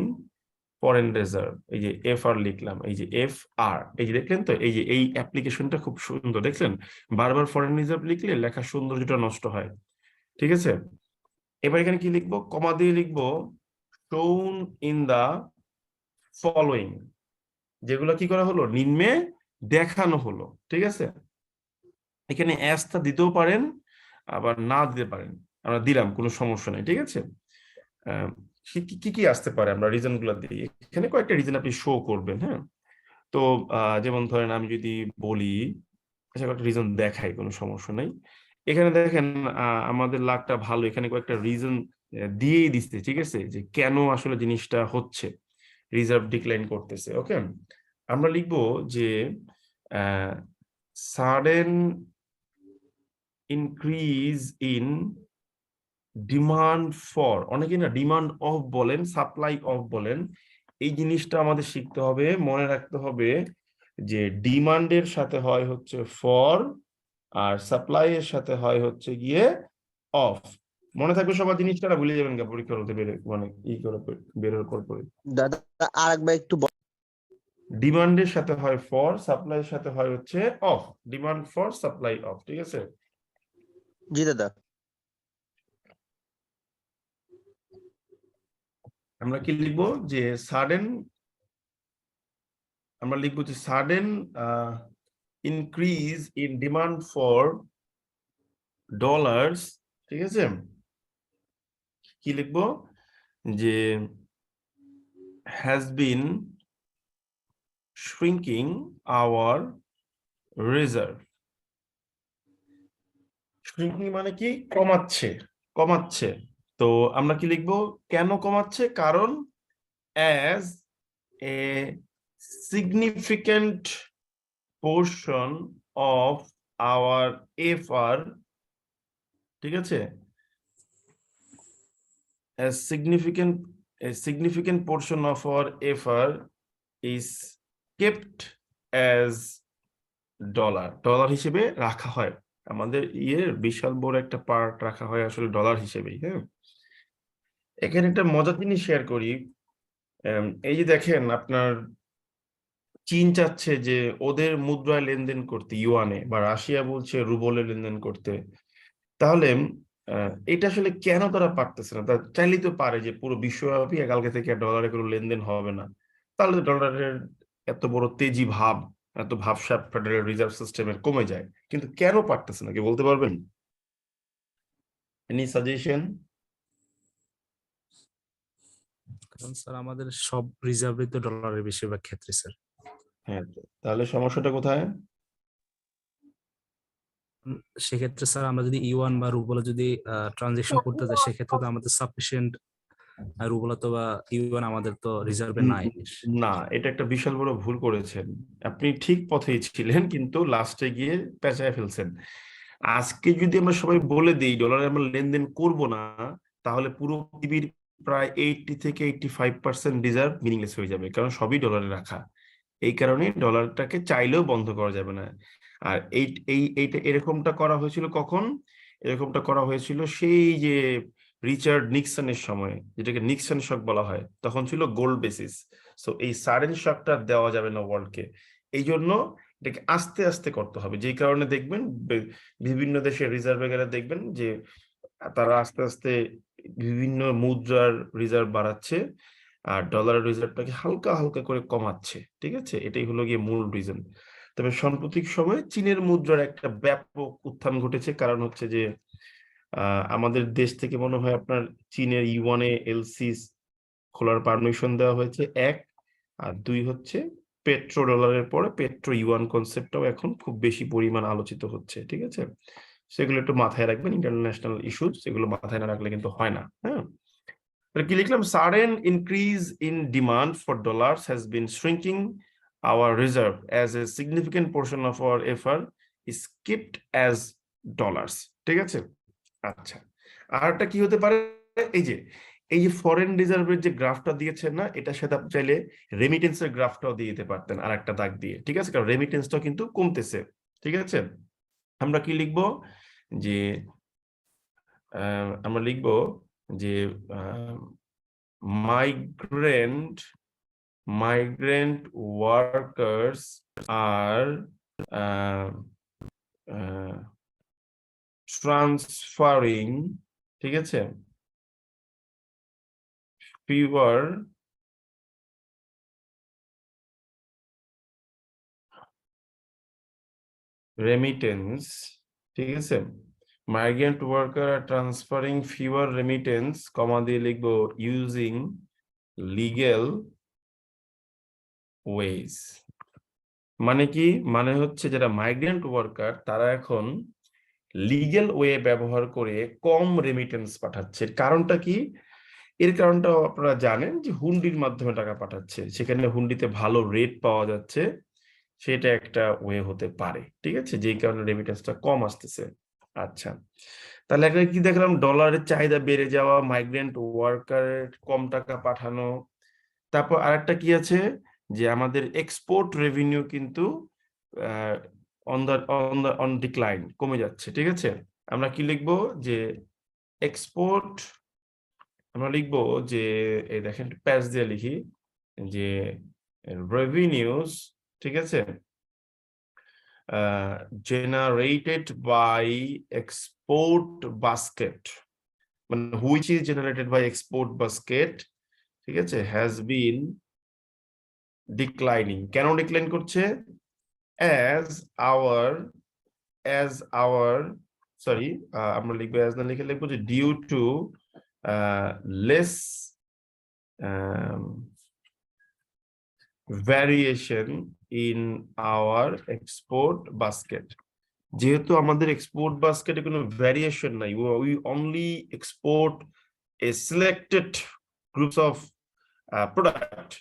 Speaker 2: foreign reserve. এই যে FR লিখলাম, এই যে FR, এই যে দেখলেন তো, এই যে এই অ্যাপ্লিকেশনটা খুব সুন্দর, দেখলেন? বারবার ফরেন রিজার্ভ লিখলে লেখার সৌন্দর্যটা নষ্ট হয়, ঠিক আছে। এবার এখানে কি লিখবো, কমা দিয়ে লিখবো shown in the following, যেগুলো কি করা হলো, নিম্নে দেখানো হলো, ঠিক আছে। এখানে টা দিতেও পারেন, আবার না দিতে পারেন, আমরা দিলাম, কোনো সমস্যা নেই, ঠিক আছে। কি কি আসতে পারে, আমরা রিজন গুলা দিই। এখানে কয়েকটা রিজন আপনি শো করবেন, হ্যাঁ। তো যেমন ধরেন আমি যদি বলি, আচ্ছা কয়েকটা রিজন দেখাই, কোনো সমস্যা নেই। এখানে দেখেন আমাদের লাকটা ভালো, এখানে কয়েকটা রিজন দিয়েই দিচ্ছে, ঠিক আছে, যে কেন আসলে জিনিসটা হচ্ছে, রিজার্ভ ডিক্লাইন করতেছে। ওকে, আমরা লিখবো যে sudden increase in demand for, অনেকে না ডিমান্ড অফ বলেন, সাপ্লাই অফ বলেন। এই জিনিসটা আমাদের শিখতে হবে, মনে রাখতে হবে যে ডিমান্ডের সাথে হয় হচ্ছে ফর, আর সাপ্লাই এর সাথে হয় হচ্ছে গিয়ে অফ। মনে থাকবে সবার জিনিসটা, না ভুলে যাবেন পরীক্ষার হতে বের, মানে ই করে বেরোর পর।
Speaker 4: দাদা আরেকবার একটু
Speaker 2: ডিমান্ডের সাথে হয় ফর, সাপ্লাই এর সাথে হয় হচ্ছে of. Demand for, supply of, ঠিক আছে।
Speaker 4: জি দাদা।
Speaker 2: আমরা কি লিখবো, যে সাডেন, আমরা লিখবো যে sudden increase in demand for dollars, ঠিক আছে। কি লিখবো, যে has been shrinking our reserve. shrinking মানে কি, কমাচ্ছে, কমাচ্ছে। তো আমরা কি লিখবো, কেন কমাচ্ছে, কারণ as a significant portion of our FR, ঠিক আছে, a significant portion of our FR is kept as dollar হিসেবে রাখা হয়। আমাদের বিশাল বড় একটা পার্ট রাখা হয় আসলে ডলার হিসেবেই, হ্যাঁ। এখানে একটা মজার জিনিস শেয়ার করি। এই যে দেখেন, আপনার চীন চাচ্ছে যে ওদের মুদ্রায় লেনদেন করতে ইউয়ানে, বা রাশিয়া বলছে রুবলে লেনদেন করতে। তাহলে এটা আসলে কেন তারা পারতেছে না? তারা চাইলেই তো পারে যে পুরো বিশ্বব্যাপী কালকে থেকে ডলারে কোনো লেনদেন হবে না, তাহলে ডলারের এত বড় তেজি ভাব, এত ভাবসাব ফেডারেল রিজার্ভ সিস্টেমের কমে যায়। কিন্তু কেন পারতেছে না, কি বলতে পারবেন? Any suggestion?
Speaker 10: কারণ স্যার আমাদের সব রিজার্ভই তো ডলারের বেশিরভাগ ক্ষেত্রে স্যার।
Speaker 2: হ্যাঁ, তাহলে সমস্যাটা কোথায়?
Speaker 10: সেক্ষেত্রে স্যার আমরা যদি ইউয়ান বা রুবলে যদি ট্রানজেকশন করতে যাই, সেক্ষেত্রে তো আমাদের সাফিসিয়েন্ট আর রুবলা তো বা ইউয়ান আমাদের তো রিজার্ভে নাই।
Speaker 2: না, এটা একটা বিশাল বড় ভুল করেছেন। আপনি ঠিক পথেই ছিলেন, কিন্তু লাস্টে গিয়ে পেঁচায় ফেলছেন। আজকে যদি আমরা সবাই বলে দিই ডলারে আমরা লেনদেন করব না, তাহলে পুরো পৃথিবীর প্রায় 80 থেকে 85% রিজার্ভ মিনিংলেস হয়ে যাবে, কারণ সবই ডলারে রাখা। এই কারণে ডলারটাকে চাইলেও বন্ধ করা যাবে না। আর এইটা এরকমটা করা হয়েছিল কখন? এরকমটা করা হয়েছিল সেই যে রিচার্ড নিক্সনের সময়, যেটাকে নিক্সন শক বলা হয়, তখন ছিল গোল্ড বেসিস। সো এই সাডেন শকটা দেওয়া যাবে না ওয়ার্ল্ডকে, এই জন্য এটাকে আস্তে আস্তে করতে হবে। যেই কারণে দেখবেন বিভিন্ন দেশের রিজার্ভে গেলে দেখবেন যে তারা আস্তে আস্তে বিভিন্ন মুদ্রার রিজার্ভ বাড়াচ্ছে আর ডলারের রিজার্ভটাকে হালকা হালকা করে কমাচ্ছে। ঠিক আছে, এটাই হলো গিয়ে মূল রিজন। তবে সাম্প্রতিক সময়ে চীনের মুদ্রার একটা ব্যাপক উত্থান ঘটেছে, কারণ হচ্ছে যে আমাদের দেশ থেকে মনে হয় আপনার চীনের ইউয়ানে এলসি খোলার পারমিশন দেওয়া হয়েছে, 1। আর 2 হচ্ছে পেট্রো ডলারের পরে পেট্রো ইউয়ান কনসেপ্টটাও এখন খুব বেশি পরিমাণ আলোচিত হচ্ছে। ঠিক আছে, সেগুলো একটু মাথায় রাখবেন, ইন্টারন্যাশনাল ইস্যুস, সেগুলো মাথায় না রাখলে কিন্তু হয় না। হ্যাঁ, কি লিখলাম? Sudden increase in demand for dollars has been shrinking our reserve as a significant portion of our FR is keeped as dollars. ঠিক আছে, আচ্ছা, আরটা কি হতে পারে? এই যে ফরেন রিজার্ভের যে গ্রাফটা দিয়েছেন না, এটার সাথে আপনি চাইলে রেমিটেন্সের গ্রাফটাও দিয়ে দিতে পারতেন আর একটা দাগ দিয়ে। ঠিক আছে, কারণ রেমিটেন্সটাও কিন্তু কমতেছে। ঠিক আছে, আমরা কি লিখবো? যে আমরা লিখবো যে migrant workers are transferring, ঠিক আছে, fewer remittance, ঠিক আছে, migrant worker are transferring fewer remittance, কমা দিয়ে লিখবো using legal ways। মানে কি? মানে হচ্ছে যারা মাইগ্রেন্ট ওয়ার্কার তারা এখন লিগ্যাল ওয়ে ব্যবহার করে কম রেমিটেন্স পাঠাচ্ছে। কারণটা কি? এর কারণটাও আপনারা জানেন যে হুন্ডির মাধ্যমে টাকা পাঠাচ্ছে, সেখানে হুন্ডিতে ভালো রেট পাওয়া যাচ্ছে, সেটা একটা ওয়ে হতে পারে। ঠিক আছে, যেই কারণে রেমিটেন্সটা কম আসতেছে। আচ্ছা, তাহলে এখানে কি দেখলাম? ডলারের চাহিদা বেড়ে যাওয়া, মাইগ্রেন্ট ওয়ার্কারের কম টাকা পাঠানো। তারপর আরেকটা কি আছে? যে আমাদের এক্সপোর্ট রেভিনিউ কিন্তু অন ডিক্লাইন, কমে যাচ্ছে। ঠিক আছে, আমরা কি লিখবো? যে এক্সপোর্ট, আমরা লিখবো যে এই দেখেন প্যাচ দিয়ে লিখি যে রেভিনিউস, ঠিক আছে, generated by export basket, মানে which is generated by export basket, ঠিক আছে, has been declining। কেন ডিক্লাইন করছে? as our sorry, আমরা লিখবো as না লিখে লিখবো যে due to less variation in our export basket। যেহেতু আমাদের এক্সপোর্ট বাস্কেটে কোনো ভ্যারিয়েশন নাই, we only export a selected groups of product,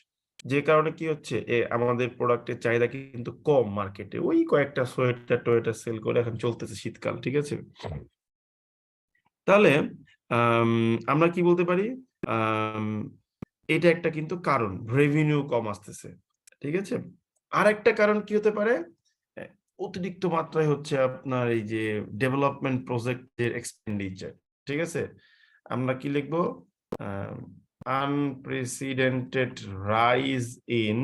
Speaker 2: যে কারণে কি হচ্ছে আমাদের প্রোডাক্টের চাহিদা কিন্তু কম মার্কেটে। ওই কয়েকটা সোয়েটার সেল করে এখন চলতেছে শীতকাল। ঠিক আছে, তাহলে আমরা কি বলতে পারি? এটা একটা কিন্তু কারণ, রেভিনিউ কম আসতেছে। ঠিক আছে, আর একটা কারণ কি হতে পারে? অতিরিক্ত মাত্রায় হচ্ছে আপনার এই যে ডেভেলপমেন্ট প্রজেক্টের এক্সপেন্ডিচার। ঠিক আছে, আমরা কি লিখবো? unprecedented rise in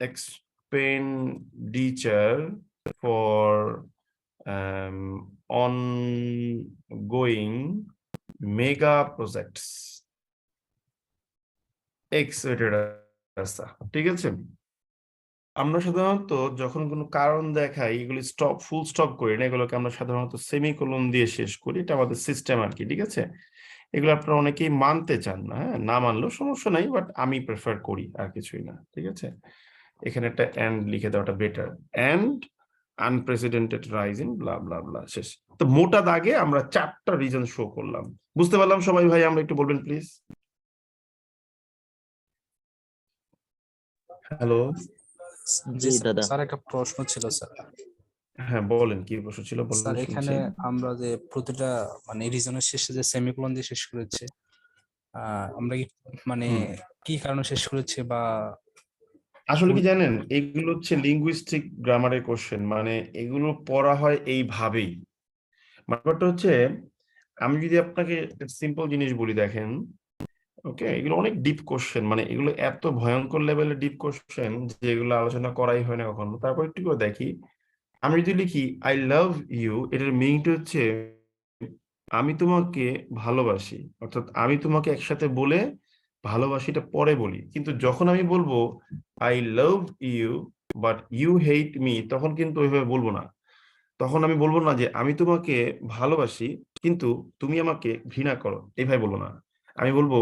Speaker 2: expenditure for ongoing mega projects etc। ঠিক আছে, আমরা সাধারণত যখন কোনো কারণ দেখাই এগুলি ফুল স্টপ করি না, এগুলোকে আমরা সাধারণত সেমিকোলন দিয়ে শেষ করি। এটা আমাদের সিস্টেম আর কি। ঠিক আছে, এগুলো আপনারা অনেকেই মানতে চান না, হ্যাঁ, না মানলেও সমস্যা নাই, বাট আমি প্রেফার করি, আর কিছুই না। ঠিক আছে, এখানে একটা এন্ড লিখে দেওয়াটা better. End unprecedented rise in blah blah blah, শেষ। তো মোটা দাগে আমরা 4টা রিজন শো করলাম। বুঝতে পারলাম সবাই? ভাই আমরা একটু বলবেন প্লিজ। হ্যালো,
Speaker 8: জি দাদা।
Speaker 10: স্যার একটা প্রশ্ন ছিল স্যার।
Speaker 2: হ্যাঁ বলেন, কি প্রশ্ন ছিল বলেন,
Speaker 10: স্যার
Speaker 2: শুনছি।
Speaker 10: এখানে আমরা যে প্রতিটা মানে রিজনের শেষে যে সেমিকোলন দিয়ে শেষ করেছে, আমরা কি মানে কি কারণে শেষ করেছে বা
Speaker 2: আসলে কি জানেন, এগুলো হচ্ছে লিঙ্গুইস্টিক গ্রামারের কোশ্চেন, মানে এগুলো পড়া হয় এইভাবেই। ব্যাপারটা হচ্ছে, আমি যদি আপনাকে সিম্পল জিনিস বলি, দেখেন, ওকে, এগুলো অনেক ডিপ কোশ্চেন, মানে এগুলো এত ভয়ঙ্কর লেভেলের ডিপ কোশ্চেন যে এগুলো আলোচনা করাই হয় না কখনো। তারপর একটু করে দেখি, আমি যদি লিখি আই লাভ ইউ, এটার মিনিংটা হচ্ছে আমি তোমাকে ভালোবাসি, অর্থাৎ আমি তোমাকে একসাথে বলে ভালোবাসিটা পরে বলি। কিন্তু যখন আমি বলবো I love you but you hate me, তখন কিন্তু ওইভাবে বলবো না। তখন আমি বলবো না যে আমি তোমাকে ভালোবাসি কিন্তু তুমি আমাকে ঘৃণা করো, এইভাবে বলবো না। আমি বলবো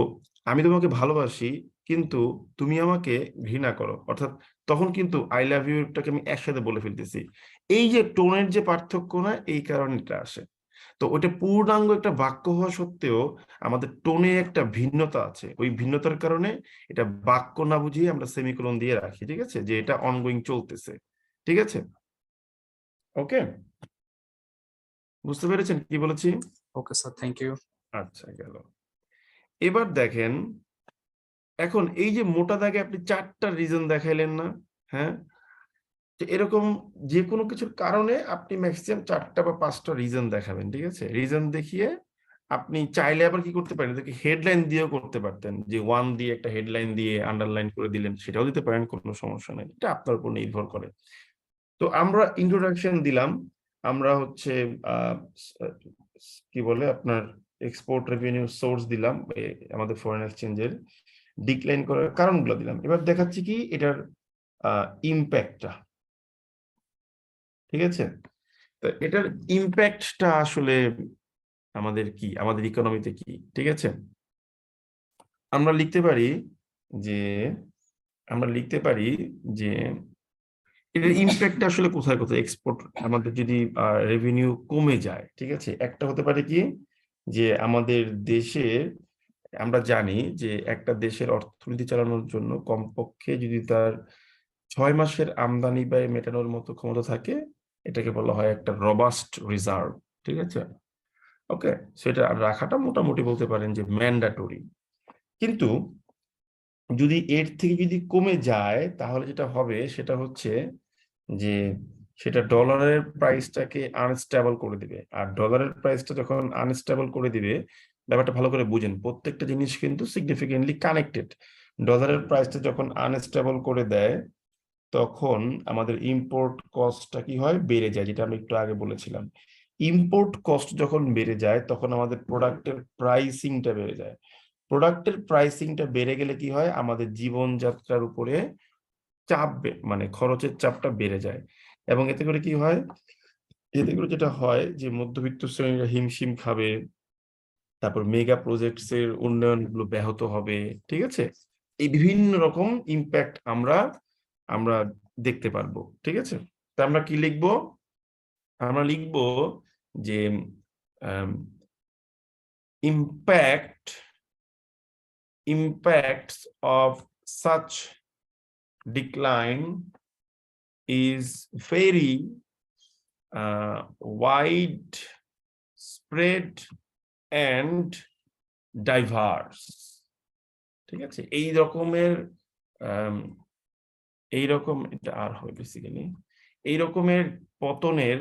Speaker 2: আমি তোমাকে ভালোবাসি কিন্তু তুমি আমাকে ঘৃণা করো, অর্থাৎ তখন কিন্তু আই লাভ ইউটাকে আমি একসাথে বলে ফেলতেছি। এই যে টোনের যে পার্থক্য, না, এই কারণে এটা আসে। তো ওইটা পূর্ণাঙ্গ একটা বাক্য হওয়া সত্ত্বেও আমাদের টোনে একটা ভিন্নতা আছে, ওই ভিন্নতার কারণে এটা বাক্য না বুঝিয়ে আমরা সেমিকোলন দিয়ে রাখি, ঠিক আছে, যে এটা অনগোয়িং চলতেছে, ঠিক আছে। ওকে, বুঝতে পেরেছেন কি বলেছি?
Speaker 10: Okay sir, thank you.
Speaker 2: আচ্ছা, গেল। এবার দেখেন, এখন এই যে মোটা দাগে আপনি 4টা রিজন দেখাইলেন না, হ্যাঁ, তো এরকম যে কোনো কিছুর কারণে আপনি ম্যাক্সিমাম 4টা বা 5টা রিজন দেখাবেন, ঠিক আছে। রিজন দেখিয়ে আপনি চাইলে আবার কি করতে পারেন, এটাকে হেডলাইন দিয়েও করতে পারতেন, যে 1 দিয়ে একটা হেডলাইন দিয়ে আন্ডারলাইন করে দিলেন, সেটাও দিতে পারেন, কোনো সমস্যা নেই, এটা আপনার উপর নির্ভর করে। তো আমরা ইন্ট্রোডাকশন দিলাম, আমরা হচ্ছে কি বলে আপনার এক্সপোর্ট রেভিনিউ সোর্স দিলাম, আমাদের ফরেন এক্সচেঞ্জের ডিক্লাইন করার কারণগুলো দিলাম। এবার দেখাচ্ছি কি এটার ইম্প্যাক্টটা, ঠিক আছে। তো এটার ইম্প্যাক্টটা আসলে আমাদের কি, আমাদের ইকোনমিতে কি, ঠিক আছে। আমরা লিখতে পারি যে এটার ইম্প্যাক্ট আসলে কোথায় কোথায়, এক্সপোর্ট আমাদের যদি রেভিনিউ কমে যায়, ঠিক আছে। একটা হতে পারে কি, যে আমাদের দেশে আমরা জানি যে একটা দেশের অর্থনীতি চালানোর জন্য কমপক্ষে যদি তার 6 মাসের আমদানি ব্যয় মেটানোর মতো ক্ষমতা থাকে, এটাকে বলা হয় একটা রবাস্ট রিজার্ভ, ঠিক আছে। ওকে, সেটা রাখাটা মোটামুটি বলতে পারেন যে ম্যান্ডাটরি। কিন্তু যদি এর থেকে যদি কমে যায়, তাহলে যেটা হবে সেটা হচ্ছে যে সেটা ডলারের প্রাইসটাকে আনস্টেবল করে দিবে। আর ডলারের প্রাইসটা যখন আনস্টেবল করে দিবে, ব্যাপারটা ভালো করে বুঝেন, প্রত্যেকটা জিনিস কিন্তু সিগনিফিকেন্টলি কানেক্টেড। ডলারের প্রাইসটা যখন আনস্টেবল করে দেয়, তখন আমাদের ইম্পোর্ট কস্টটা কি হয়, বেড়ে যায়, যেটা আমি একটু আগে বলেছিলাম। ইম্পোর্ট কস্ট যখন বেড়ে যায়, তখন আমাদের প্রোডাক্টের প্রাইসিংটা বেড়ে যায়। প্রোডাক্টের প্রাইসিংটা বেড়ে গেলে কি হয়, আমাদের জীবনযাত্রার উপরে চাপ, মানে খরচের চাপটা বেড়ে যায়। এবং এতে করে কি হয়, এতে করে যেটা হয় যে মধ্যবিত্ত শ্রেণীরা হিমশিম খাবে, তারপর মেগা প্রজেক্টস এর উন্নয়ন গুলো ব্যাহত হবে, ঠিক আছে। এই বিভিন্ন রকম ইম্প্যাক্ট আমরা আমরা দেখতে পারবো, ঠিক আছে। তা আমরা কি লিখবো, আমরা লিখবো যে impacts of such decline is very wide spread and diverse, ঠিক আছে। এই রকমের এটা আর হয় বেসিক্যালি, এই রকমের পতনের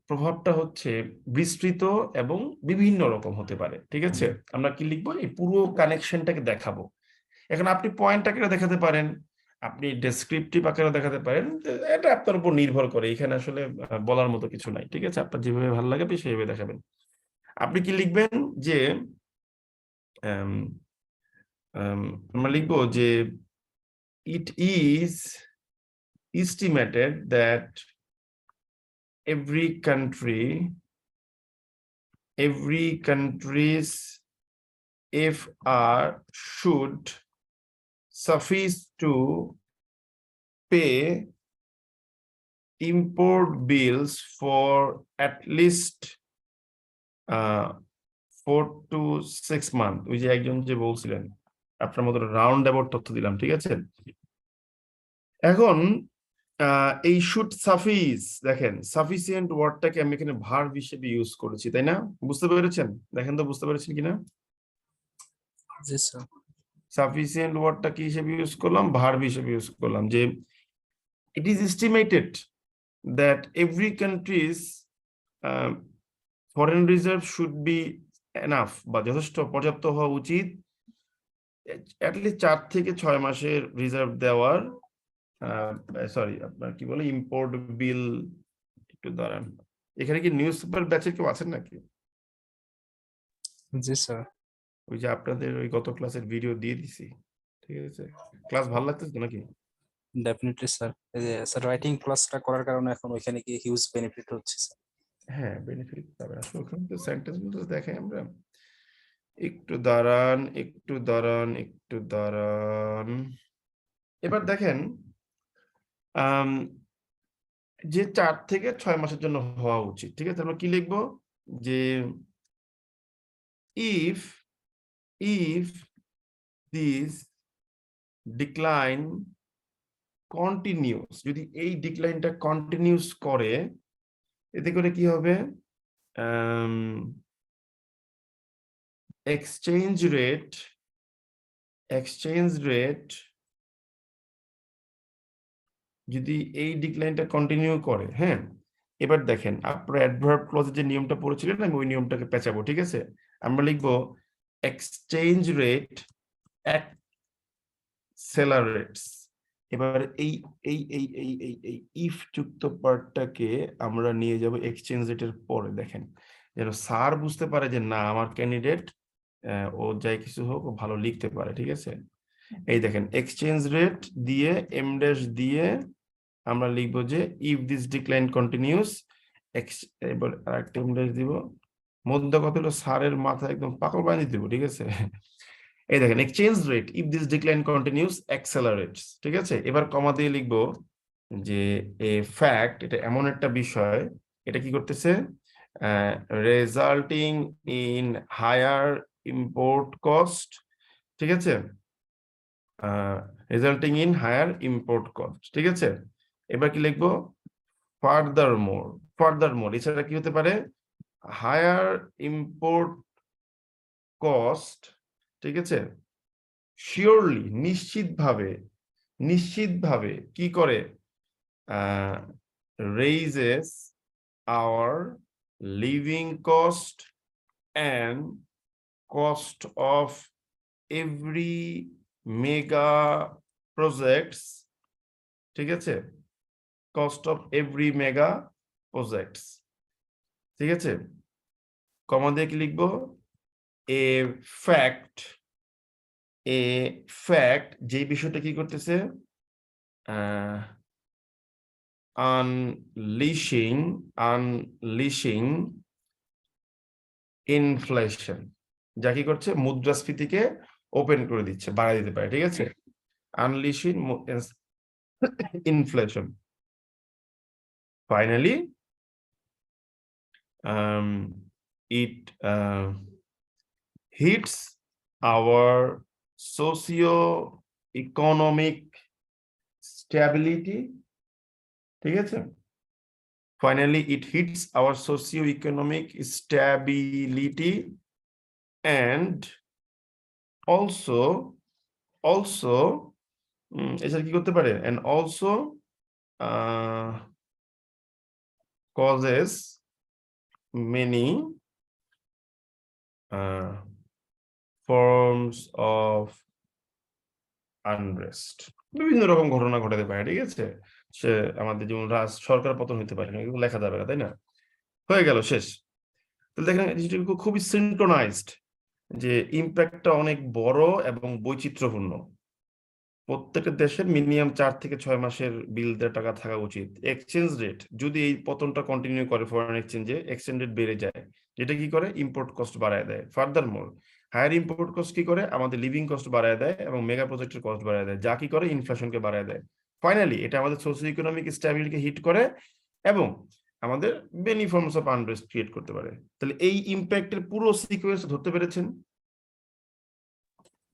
Speaker 2: প্রভাবটা হচ্ছে বিস্তৃত এবং বিভিন্ন রকম হতে পারে, ঠিক আছে। আমরা কি লিখবো, এই পুরো কানেকশনটাকে দেখাবো। এখন আপনি পয়েন্ট আকারে দেখাতে পারেন, আপনি ডেসক্রিপটিভ আকারে দেখাতে পারেন, এটা আপনার উপর নির্ভর করে, এখানে আসলে বলার মতো কিছু নাই, ঠিক আছে। আপনার যেভাবে ভালো লাগে আপনি সেইভাবে দেখাবেন। আপনি কি লিখবেন যে আমরা লিখবো যে it is estimated that every country's FR should suffice to pay import bills for at least 4 to 6 months, ওই যে একজন যে বলছিলেন, আপনার মতো রাউন্ড অ্যাবাউট তথ্য দিলাম, ঠিক আছে? এখন এই শুড সাফিস, দেখেন সাফিসিয়েন্ট ওয়ার্ডটাকে আমি এখানে ভার্ব হিসেবে ইউজ করেছি, তাই না? বুঝতে পেরেছেন? দেখেন তো বুঝতে পেরেছেন কিনা?
Speaker 10: জি স্যার।
Speaker 2: সাফিসিয়েন্ট ওয়ার্ডটা কি হিসেবে ইউজ করলাম? ভার্ব হিসেবে ইউজ করলাম, যে it is estimated that every country's foreign reserve should be enough, বা যথেষ্ট পর্যাপ্ত হওয়া উচিত অ্যাটলিস্ট 4 থেকে 6 মাসের রিজার্ভ দেওয়ার, সরি আপনার কি বলে ইম্পোর্ট বিল, একটু দাঁড়ান, এখানে কি নিউজ পেপার ব্যাচের কেউ আছেন নাকি?
Speaker 10: জি স্যার।
Speaker 2: ওই যে আপনাদের ওই গত ক্লাসের ভিডিও দিয়ে দিছি, ঠিক আছে? ক্লাস ভালো লাগতেছে নাকি?
Speaker 10: Definitely sir. এই যে স্যার রাইটিং ক্লাসটা করার কারণে এখন ওইখানে গিয়ে হিউজ বেনিফিট হচ্ছে স্যার।
Speaker 2: হ্যাঁ, বেনিফিট পাবেন আসলে, ওখানে তো সেন্টেন্স গুলো দেখাই আমরা। একটু দাঁড়ান, একটু দাঁড়ান, একটু দাঁড়ান। এবার দেখেন যে 4 থেকে 6 মাসের জন্য হওয়া উচিত, ঠিক আছে? আমরা কি লিখবো? যে if this decline continues, যদি এই ডিক্লাইনটা কন্টিনিউস করে, এতে করে কি হবে? এক্সচেঞ্জ রেট যদি এই ডিক্লাইনটা কন্টিনিউ করে, হ্যাঁ, এবার দেখেন আপনারা অ্যাডভার্ব ক্লজে যে নিয়মটা পড়েছিলেন, আমি ওই নিয়মটাকে পেঁচাবো, ঠিক আছে? আমরা লিখবো এক্সচেঞ্জ রেট অ্যাক্সেলারেটস। এবার এই এই এই এই এই এই ইফ যুক্ত পার্টটাকে আমরা নিয়ে যাব এক্সচেঞ্জ রেটের পরে, দেখেন যেন স্যার বুঝতে পারে যে না আমার ক্যান্ডিডেট ও যাই কিছু হোক ও ভালো লিখতে পারে, ঠিক আছে? এই দেখেন এক্সচেঞ্জ রেট দিয়ে এম ড্যাশ দিয়ে আমরা লিখবো যে ইফ দিস ডিক্লাইন কন্টিনিউস, এবার আরেকটা এম ড্যাশ দিব, মধ্য কথা হলো স্যারের মাথা একদম পাগল বানিয়ে দিব, ঠিক আছে? এই দেখেন exchange rate if this decline continues accelerates, ঠিক আছে? এবার কমা দিয়ে লিখবো যে এ ফ্যাক্ট, এটা এমন একটা বিষয়, এটা কি করতেছে? Resulting in higher import cost, ঠিক আছে? Resulting in higher import cost, ঠিক আছে? এবার কি লিখবো? ফার্দারমোর এছাড়া কি হতে পারে? হায়ার ইম্পোর্ট কস্ট, ঠিক আছে? শিওরলি, নিশ্চিতভাবে কি করে? raises our living cost and cost of every mega projects, ঠিক আছে? cost of every mega projects, ঠিক আছে? কমা দিয়ে কি লিখবো? a fact যে বিষয়টা কি করতেছে? unleashing inflation, যা কি করছে? মুদ্রাস্ফীতিকে ওপেন করে দিচ্ছে, বাড়ায় দিতে পারে, ঠিক আছে? unleashing inflation. Finally, it hits our socio-economic stability, ঠিক আছে? Finally, it hits our socio-economic stability and also এছাড়া কি করতে পারে? And also causes many forms of unrest, বিভিন্ন রকম ঘটনা ঘটাতে পারে, ঠিক আছে? সে আমাদের যেমন সরকার পতন হতে পারে, এগুলো লেখা যাবে না, তাই না? হয়ে গেল, শেষ। তাহলে দেখেন খুবই সিনক্রোনাইজড, যে ইম্প্যাক্টটা অনেক বড় এবং বৈচিত্র্যপূর্ণ। প্রত্যেকটা দেশের মিনিমাম 4 থেকে 6 মাসের বিল দেওয়ার টাকা থাকা উচিত। এক্সচেঞ্জ রেট যদি এই পতনটা কন্টিনিউ করে, ফরেন এক্সচেঞ্জে এক্সচেঞ্জ রেট বেড়ে যায়, যেটা কি করে? ইম্পোর্ট কস্ট বাড়ায় দেয়। ফার্দারমোর হায়ার ইম্পোর্ট কস্ট কি করে? আমাদের লিভিং কস্ট বাড়ায় দেয় এবং মেগা প্রজেক্টের কস্ট বাড়ায় দেয়, যা কি করে? ইনফ্লেশনকে বাড়ায় দেয়। ফাইনালি এটা আমাদের সোশিও ইকোনমিক স্ট্যাবিলিটিকে হিট করে এবং আমাদের many forms of unrest create করতে পারে। তাহলে এই ইম্প্যাক্টের পুরো সিকোয়েন্স ধরতে পেরেছেন?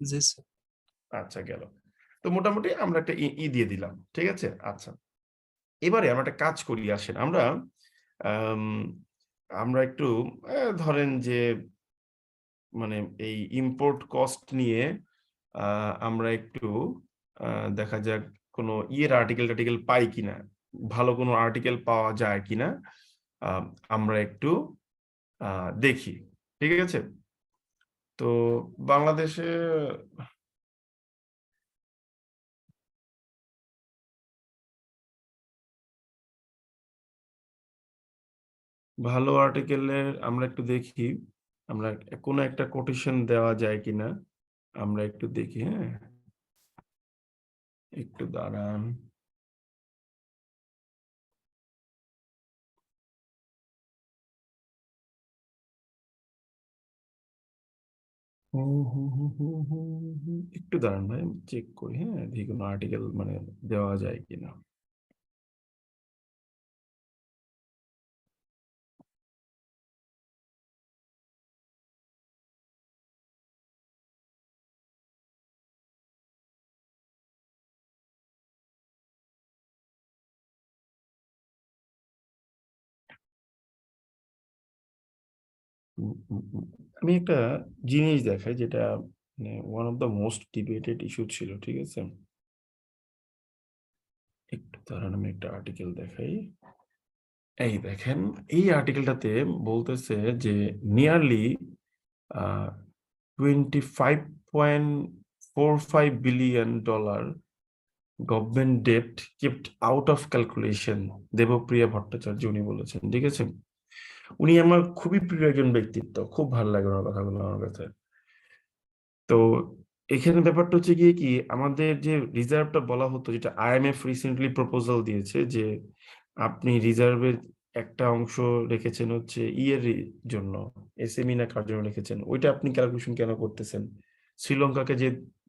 Speaker 10: জি স্যার।
Speaker 2: আচ্ছা, গেল। তো মোটামুটি আমরা একটা ই দিয়ে দিলাম, ঠিক আছে? আচ্ছা, এবারে আমরা একটা কাজ করি, আসেন আমরা একটু ধরেন যে মানে এই ইম্পোর্ট কস্ট নিয়ে আমরা একটু দেখা যাক কোনো আর্টিকেল পাই কিনা, ভালো কোনো আর্টিকেল পাওয়া যায় কিনা আমরা একটু দেখি, ঠিক আছে? তো বাংলাদেশে ভালো আর্টিকেলের আমরা একটু দেখি, আমরা কোনো একটা কোটেশন দেওয়া যায় কিনা আমরা একটু দেখি। হ্যাঁ, একটু দাঁড়ান। একটু দাঁড়ান ভাই, চেক করি। হ্যাঁ, দেখি কোনো আর্টিকেল মানে দেওয়া যায় কিনা। আমি একটা জিনিস দেখাই যেটা মানে one of the most debated issue ছিল, ঠিক আছে? একটু দাঁড়ান, আমি একটা আর্টিকেল দেখাই। এই দেখেন, এই আর্টিকেলটাতে বলতেছে যে nearly $25.45 billion government debt kept out of calculation. Debapriya Bhattacharya উনি বলেছেন, ঠিক আছে? উনি আমার খুবই প্রিয় একজন ব্যক্তিত্ব, খুব ভালো লাগে ওনার কথাগুলো আমার কাছে। তো এখানে ব্যাপারটা হচ্ছে গিয়ে কি, আমাদের যে রিজার্ভটা বলা হতো, যেটা IMF রিসেন্টলি প্রপোজাল দিয়েছে যে আপনি রিজার্ভের একটা অংশ রেখেছেন হচ্ছে ইয়ের জন্য, SME না কার জন্য রেখেছেন, ওইটা আপনি ক্যালকুলেশন কেন করতেছেন? শ্রীলঙ্কাকে যে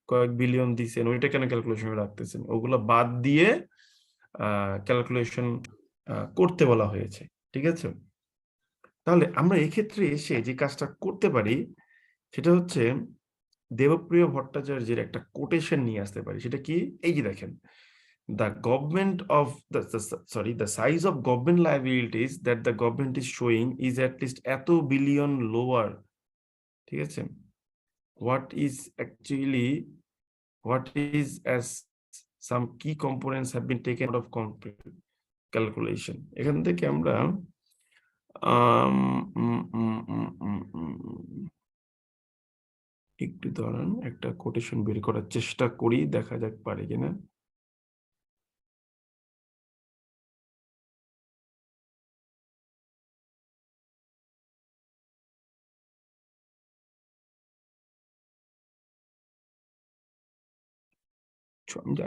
Speaker 2: কয়েক বিলিয়ন দিচ্ছেন ওইটা কেন ক্যালকুলেশনে রাখতেছেন? ওগুলো বাদ দিয়ে ক্যালকুলেশন করতে বলা হয়েছে, ঠিক আছে? তাহলে আমরা এক্ষেত্রে এসে যে কাজটা করতে পারি সেটা হচ্ছে দেবপ্রিয় ভট্টাচার্যের একটা কোটেশন নিয়ে আসতে পারি। সেটা কি? এই যে দেখেন, the size of government liabilities that the government is showing is at least এত বিলিয়ন lower, ঠিক আছে? what is as some key components have been taken out of calculation। এখান থেকে আমরা একটু দাঁড়ান, একটা কোটেশন বের করার চেষ্টা করি, দেখা যাক পারে কিনা।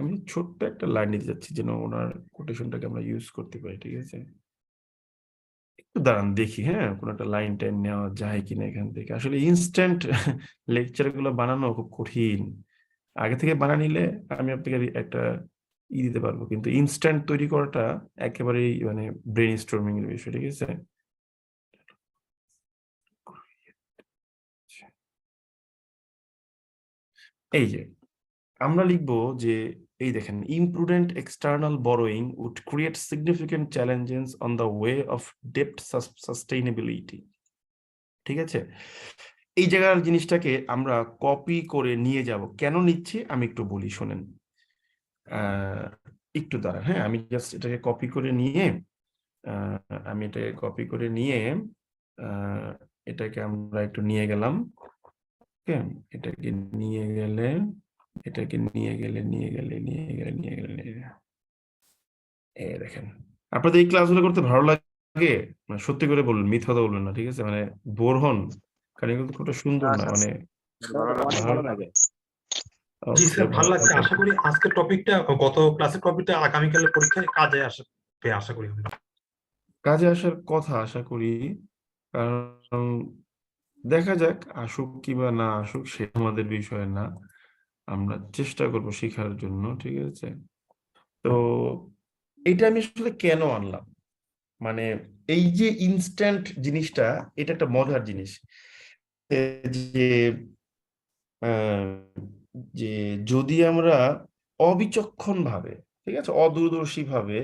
Speaker 2: আমি ছোট্ট একটা লাইন নিতে যাচ্ছি যেন ওনার কোটেশনটাকে আমরা ইউজ করতে পারি, ঠিক আছে? একটু দাঁড়ান দেখি, হ্যাঁ, কোনো একটা লাইন টাইন নেওয়া যায় কিনা এখান থেকে। আসলে ইনস্ট্যান্ট লেকচার গুলো বানানো খুব কঠিন। আগে থেকে বানা নিলে আমি আপনাকে একটা দিতে পারবো, কিন্তু ইনস্ট্যান্ট তৈরি করাটা একেবারেই মানে ব্রেন স্টর্মিং এর বিষয়, ঠিক আছে? এই যে আমরা লিখবো যে এই দেখেন, imprudent external borrowing would create significant challenges on the way of debt sustainability, ঠিক আছে? এই জায়গার জিনিসটাকে আমরা কপি করে নিয়ে যাব। কেন নিচ্ছি আমি একটু বলি, শোনেন। একটু দাঁড়া, হ্যাঁ, আমি জাস্ট এটাকে কপি করে নিয়ে এটাকে আমরা একটু নিয়ে গেলাম। ওকে, এটাকে নিয়ে গেলে দেখেন, আপনাদের এই ক্লাসগুলো করতে ভালো লাগে? মানে সত্যি করে বলুন, মিথ্যা কথা বলবেন না, ঠিক আছে? মানে বোর হন? কারণ এগুলো খুব সুন্দর না, মানে
Speaker 8: ভালো লাগে।
Speaker 3: জি স্যার, ভালো লাগছে। আশা করি আজকের টপিকটা, গত ক্লাসের টপিকটা আগামীকালের পরীক্ষায় কাজে আসবে আশা করি আমরা।
Speaker 2: কাজে আসার কথা আশা করি, কারণ দেখা যাক আসুক কিংবা না আসুক সেটা আমাদের বিষয় না, আমরা চেষ্টা করব শেখার জন্য, ঠিক আছে? তো এটা আমি আসলে কেন আনলাম, মানে এই যে ইনস্ট্যান্ট জিনিসটা, এটা একটা মজার জিনিস। যে আহ, যে যদি আমরা অবিচক্ষণ ভাবে, ঠিক আছে, অদূরদর্শী ভাবে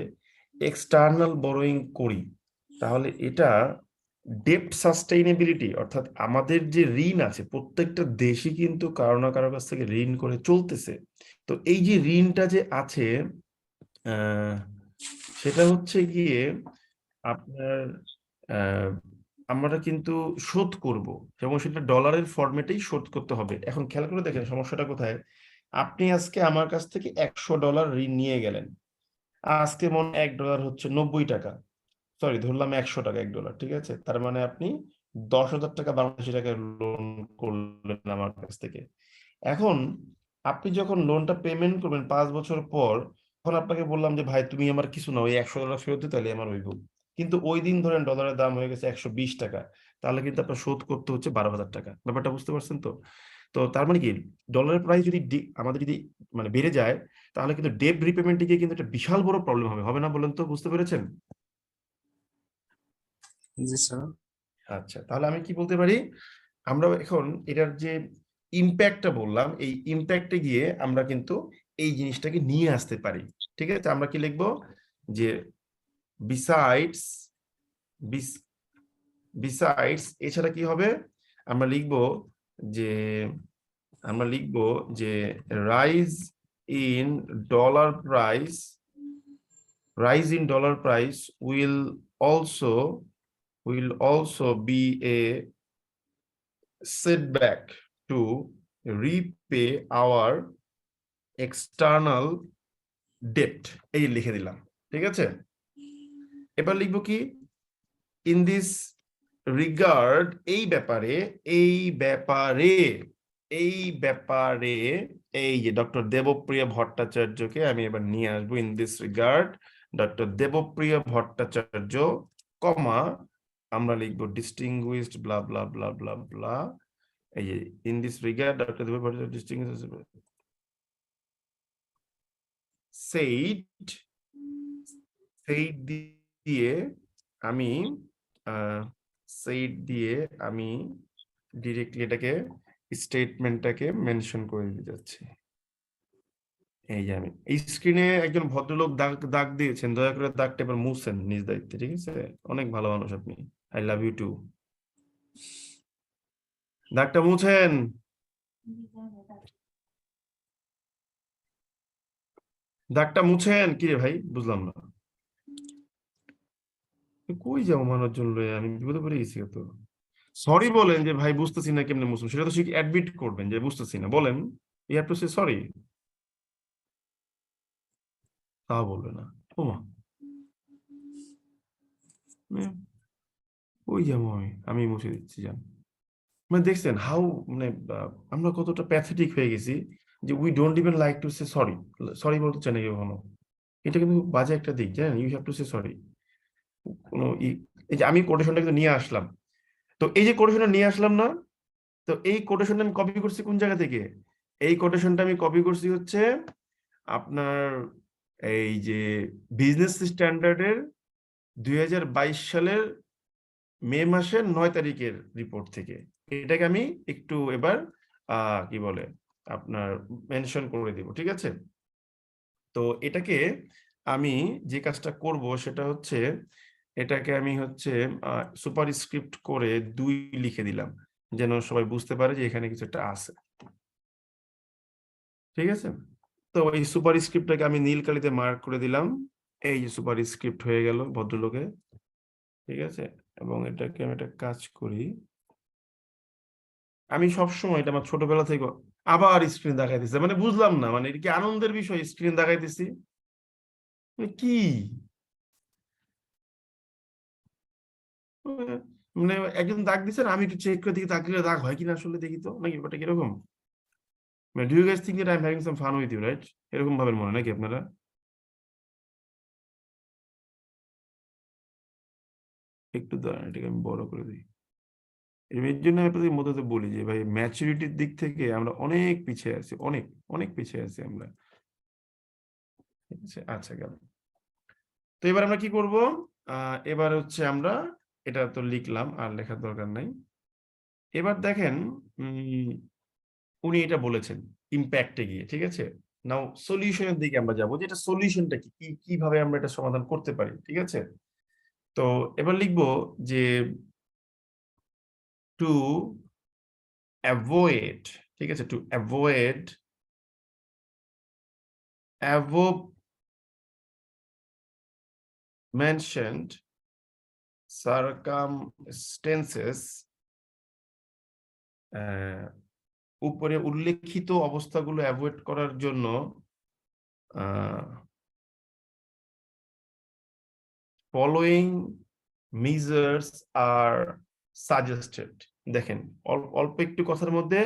Speaker 2: এক্সটার্নাল বরোয়িং করি, তাহলে এটা ডেপ্ট সাস্টেইনেবিলিটি, অর্থাৎ আমাদের যে ঋণ আছে, প্রত্যেকটা দেশই কিন্তু কারো না কারো কাছ থেকে ঋণ করে চলতেছে। তো এই যে ঋণটা যে আছে, সেটা হচ্ছে গিয়ে আপনার আমরা কিন্তু শোধ করব, এবং সেটা ডলারের ফরম্যাটেই শোধ করতে হবে। এখন খেয়াল করে দেখেন সমস্যাটা কোথায়। আপনি আজকে আমার কাছ থেকে $100 ঋণ নিয়ে গেলেন, আজকে মনে $1 হচ্ছে 90 টাকা, সরি ধরলাম $100 $1, ঠিক আছে, তার মানে আপনি 10,000 টাকা বাংলাদেশি টাকা লোন করলেন আমার কাছ থেকে। এখন আপনি যখন লোনটা পেমেন্ট করবেন 5 বছর পর, তখন আপনাকে বললাম যে ভাই তুমি আমার কিছু না, ওই $100 ফেরত দিতে, তাহলে আমার হইব। কিন্তু ওই দিন ধরেন ডলারের দাম হয়ে গেছে 120 টাকা, তাহলে কিন্তু আপনার শোধ করতে হচ্ছে 12,000 টাকা। ব্যাপারটা বুঝতে পারছেন তো? তো তার মানে কি, ডলারের প্রাইস যদি আমাদের যদি মানে বেড়ে যায়, তাহলে কিন্তু ডেট রিপেমেন্টে গিয়ে কিন্তু একটা বিশাল বড় প্রবলেম হবে, হবে না বলেন তো? বুঝতে পেরেছেন?
Speaker 10: জি স্যার।
Speaker 2: আচ্ছা, তাহলে আমি কি বলতে পারি, আমরা এখন এটার যে ইম্প্যাক্টটা বললাম, এই ইম্প্যাক্টে গিয়ে আমরা কিন্তু এই জিনিসটাকে নিয়ে আসতে পারি। ঠিক আছে, আমরা কি লিখবো যে বিসাইডস, বিসাইডস এছাড়া কি হবে, আমরা লিখবো যে rise in dollar prize, will also be a setback to repay our external debt। এই লিখে দিলাম, ঠিক আছে। এবার লিখবো কি, in this regard, এই ব্যাপারে এই যে ডক্টর দেবপ্রিয় ভট্টাচার্যকে আমি এবার নিয়ে আসবো। In this regard doctor Debapriya Bhattacharya, comma আমরা লিখবো ডিস্টিংগুইশড ব্লা ব্লা ব্লা ব্লা ব্লা। এই যে in this regard doctor Debapriya Bhattacharya distinguished দিয়ে আমি ডিরেক্টলি এটাকে স্টেটমেন্টটাকে মেনশন করে দিতে যাচ্ছি। এই যে আমি এই স্ক্রিনে একজন ভদ্রলোক দাগ দিয়েছেন, দয়া করে দাগটা এবার মুছছেন নিজ দায়িত্বে, ঠিক আছে? অনেক ভালো মানুষ আপনি, আই লাভ ইউ টু। দাগটা মুছেন। দাগটা মুছেন। কি রে ভাই, বুঝলাম না, কই যাবো মানুষজন লয়ে, আমি বিপদে পড়ে গেছি। তো সরি বলেন যে ভাই বুঝতেছি না কেমনে মুছুন, সেটা তো সে অ্যাডমিট করবেন যে বুঝতেছি না, বলেন, you have to say sorry. তাও বলবে না, ওমা ওই যাবো আমি মুছে দিচ্ছি, যান। মানে দেখছেন হাউ, মানে আমরা কতটা প্যাথেটিক হয়ে গেছি যে we don't even like to say sorry. Sorry বলতে চাই না কখনো, এটা কিন্তু বাজে একটা দিক, জানেন? You have to say sorry. কোনো এই যে আমি কোটেশনটা কিন্তু নিয়ে আসলাম, তো এই যে কোটেশনটা নিয়ে আসলাম না, তো এই কোটেশনটা আমি কপি করছি কোন জায়গা থেকে? এই কোটেশনটা আমি কপি করছি হচ্ছে আপনার এই যে বিজনেস স্ট্যান্ডার্ডের 2022 সালের মে মাসের 9 তারিখের রিপোর্ট থেকে। এটাকে আমি একটু এবার কি বলে আপনার মেনশন করে দিব, ঠিক আছে? তো এটাকে আমি যে কাজটা করব সেটা হচ্ছে, এটাকে আমি হচ্ছে সুপারস্ক্রিপ্ট করে 2 লিখে দিলাম, যেন সবাই বুঝতে পারে যে এখানে কিছু একটা আছে, ঠিক আছে? তো এই সুপারস্ক্রিপ্টটাকে আমি নীল কালিতে মার্ক করে দিলাম। এই যে সুপারস্ক্রিপ্ট হয়ে গেল ভদ্রলোকে, ঠিক আছে? এবং এটাকে আমি একটা কাজ করি, আমি সবসময় এটা আমার ছোটবেলা থেকে আবার স্ক্রিন দেখাই দিচ্ছে, মানে বুঝলাম না, মানে এটা কি আনন্দের বিষয় স্ক্রিন দেখাই দিচ্ছি কি? মানে একজন দাগ দিচ্ছেন, আমি একটু চেক করে দেখি দাগলে দাগ হয় কিনা, আসলে দেখি তো নাকি ব্যাপারটা কিরকম। মানে do you guys think that I am having some fun with you, right? এরকম ভাবেন মনে নাকি আপনারা? একটু দাঁড়ান, এটাকে আমি বড় করে দিই। এর জন্য আপনাদের মধ্যে বলি যে ভাই ম্যাচুরিটির দিক থেকে আমরা অনেক পিছিয়ে আছি, অনেক অনেক পিছিয়ে আছি আমরা। ঠিক আছে, আচ্ছা গেল। তো এবার আমরা কি করব, এবার হচ্ছে আমরা এটা তো লিখলাম, আর লেখার দরকার নাই। এবার দেখেন উনি এটা বলেছেন ইম্প্যাক্টে গিয়ে, ঠিক আছে। নাও সলিউশনের দিকে আমরা যাবো, যে এটা সলিউশনটা কি, কিভাবে আমরা এটা সমাধান করতে পারি, ঠিক আছে। তো এবার লিখবো যে টু অ্যাভয়েড, ঠিক আছে, to avoid above mentioned circumstances, উপরে উল্লেখিত অবস্থাগুলো অ্যাভয়েড করার জন্য ফলোয়িং মেজার্স আর সাজেস্টেড। দেখেন অল্প একটু কথার মধ্যে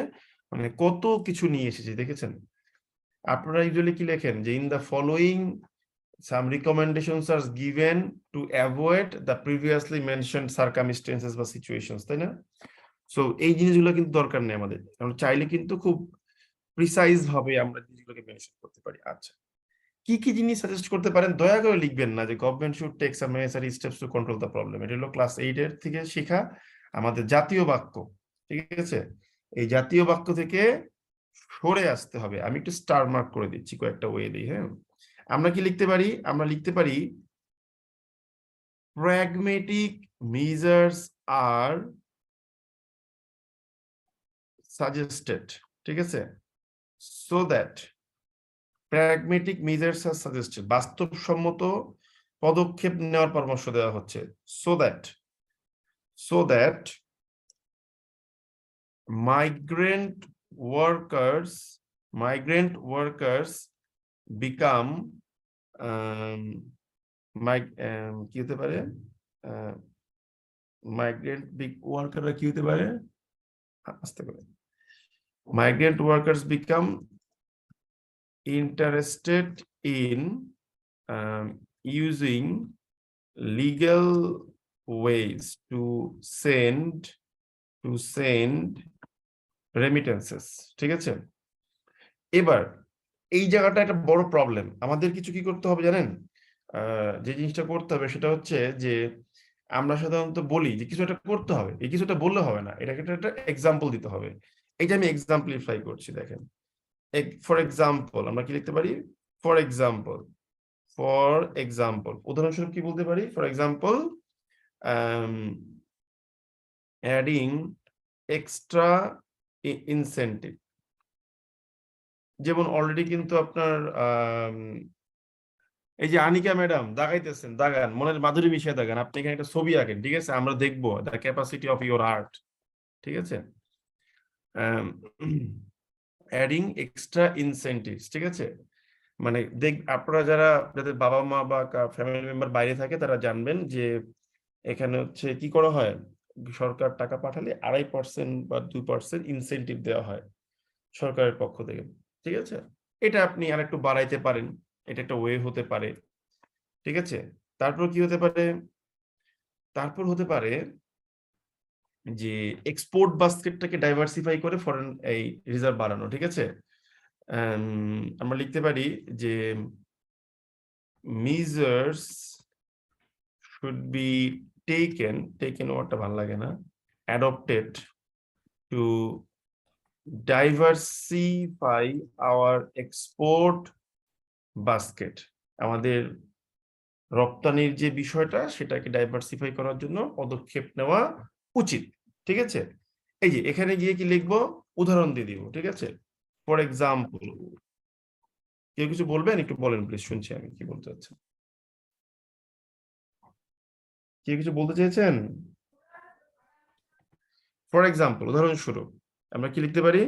Speaker 2: মানে কত কিছু নিয়ে এসেছি, দেখেছেন। আপনারা ইউজুয়ালি কি লেখেন যে in the following some recommendations are given to avoid the previously mentioned circumstances বা situations, তাই না? সো এই জিনিসগুলো কিন্তু দরকার নেই আমাদের, আমরা চাইলে কিন্তু খুব প্রিসাইজ ভাবে আমরা জিনিসগুলোকে মেনশন করতে পারি। আচ্ছা, কি কি জিনিস সাজেস্ট করতে পারেন, দয়া করে লিখবেন না যে government should take some necessary steps to control the problem. এটা হলো ক্লাস 8 এর থেকে শেখা আমাদের জাতীয় বাক্য, ঠিক আছে। এই জাতীয় বাক্য থেকে সরে আসতে হবে। আমি একটু স্টার মার্ক করে দিচ্ছি কয়েকটা ওয়ে দিই, হ্যাঁ। আমরা কি লিখতে পারি, আমরা লিখতে পারি pragmatic measures are suggested, ঠিক আছে, so that pragmatic measures are suggested, বাস্তবসম্মত পদক্ষেপ নেওয়ার পরামর্শ দেওয়া হচ্ছে, so that migrant workers become কি হতে পারে, মাইগ্রেন্ট ওয়ার্কাররা কি হতে পারে, আস্তে করে, migrant workers become interested in using legal ways to send remittances, ঠিক আছে। এবার এই জায়গাটা একটা বড় প্রবলেম, আমাদের কিছু কি করতে হবে জানেন, যে জিনিসটা করতে হবে সেটা হচ্ছে যে আমরা সাধারণত বলি যে কিছু একটা করতে হবে, এই কিছুটা বললে হবে না, এটাকে একটা এক্সাম্পল দিতে হবে। এই যে আমি এক্সাম্পলিফাই করছি, দেখেন ফর এক্সাম্পল আমরা কি লিখতে পারি, ফর এক্সাম্পল উদাহরণস্বরূপ কি বলতে পারি, for example adding extra incentive. যেমন অলরেডি কিন্তু আপনার এই যে আনিকা ম্যাডাম দাগাইতেছেন, দাগান, মনের মাধুরী মিশিয়ে দাগান, আপনি এখানে একটা ছবি আঁকেন, ঠিক আছে, আমরা দেখবো the capacity of your art, ঠিক আছে। অ্যাডিং এক্সট্রা ইনসেন্টিভস, ঠিক আছে, মানে আপনারা যাদের বাবা মা বা ফ্যামিলি মেম্বার বাইরে থাকে তারা জানবেন যে এখানে হচ্ছে কি করা হয়, সরকার টাকা পাঠালে 2.5% বা 2% ইনসেন্টিভ দেওয়া হয় সরকারের পক্ষ থেকে, ঠিক আছে। এটা আপনি আর একটু বাড়াইতে পারেন, এটা একটা ওয়ে হতে পারে, ঠিক আছে। তারপর কি হতে পারে, তারপর হতে পারে যে এক্সপোর্ট বাস্কেটটাকে ডাইভার্সিফাই করে ফরেন এই রিজার্ভ বাড়ানো, ঠিক আছে। আমরা লিখতে পারি যে measures should be taken ওয়ার্ডটা ভালো লাগে না, adopted to diversify our export basket, আমাদের রপ্তানির যে বিষয়টা সেটাকে ডাইভার্সিফাই করার জন্য পদক্ষেপ নেওয়া উচিত, ঠিক আছে। এই যে এখানে গিয়ে কি লিখবো, উদাহরণ দিয়ে দিব, ঠিক আছে। ফর এক্সাম্পল, কেউ কিছু বলবেন, একটু বলেন প্লিজ, শুনছি আমি কি বলতে চাচ্ছেন, কেউ কিছু বলতে চেয়েছেন। ফর এক্সাম্পল উদাহরণস্বরূপ আমরা কি লিখতে পারি,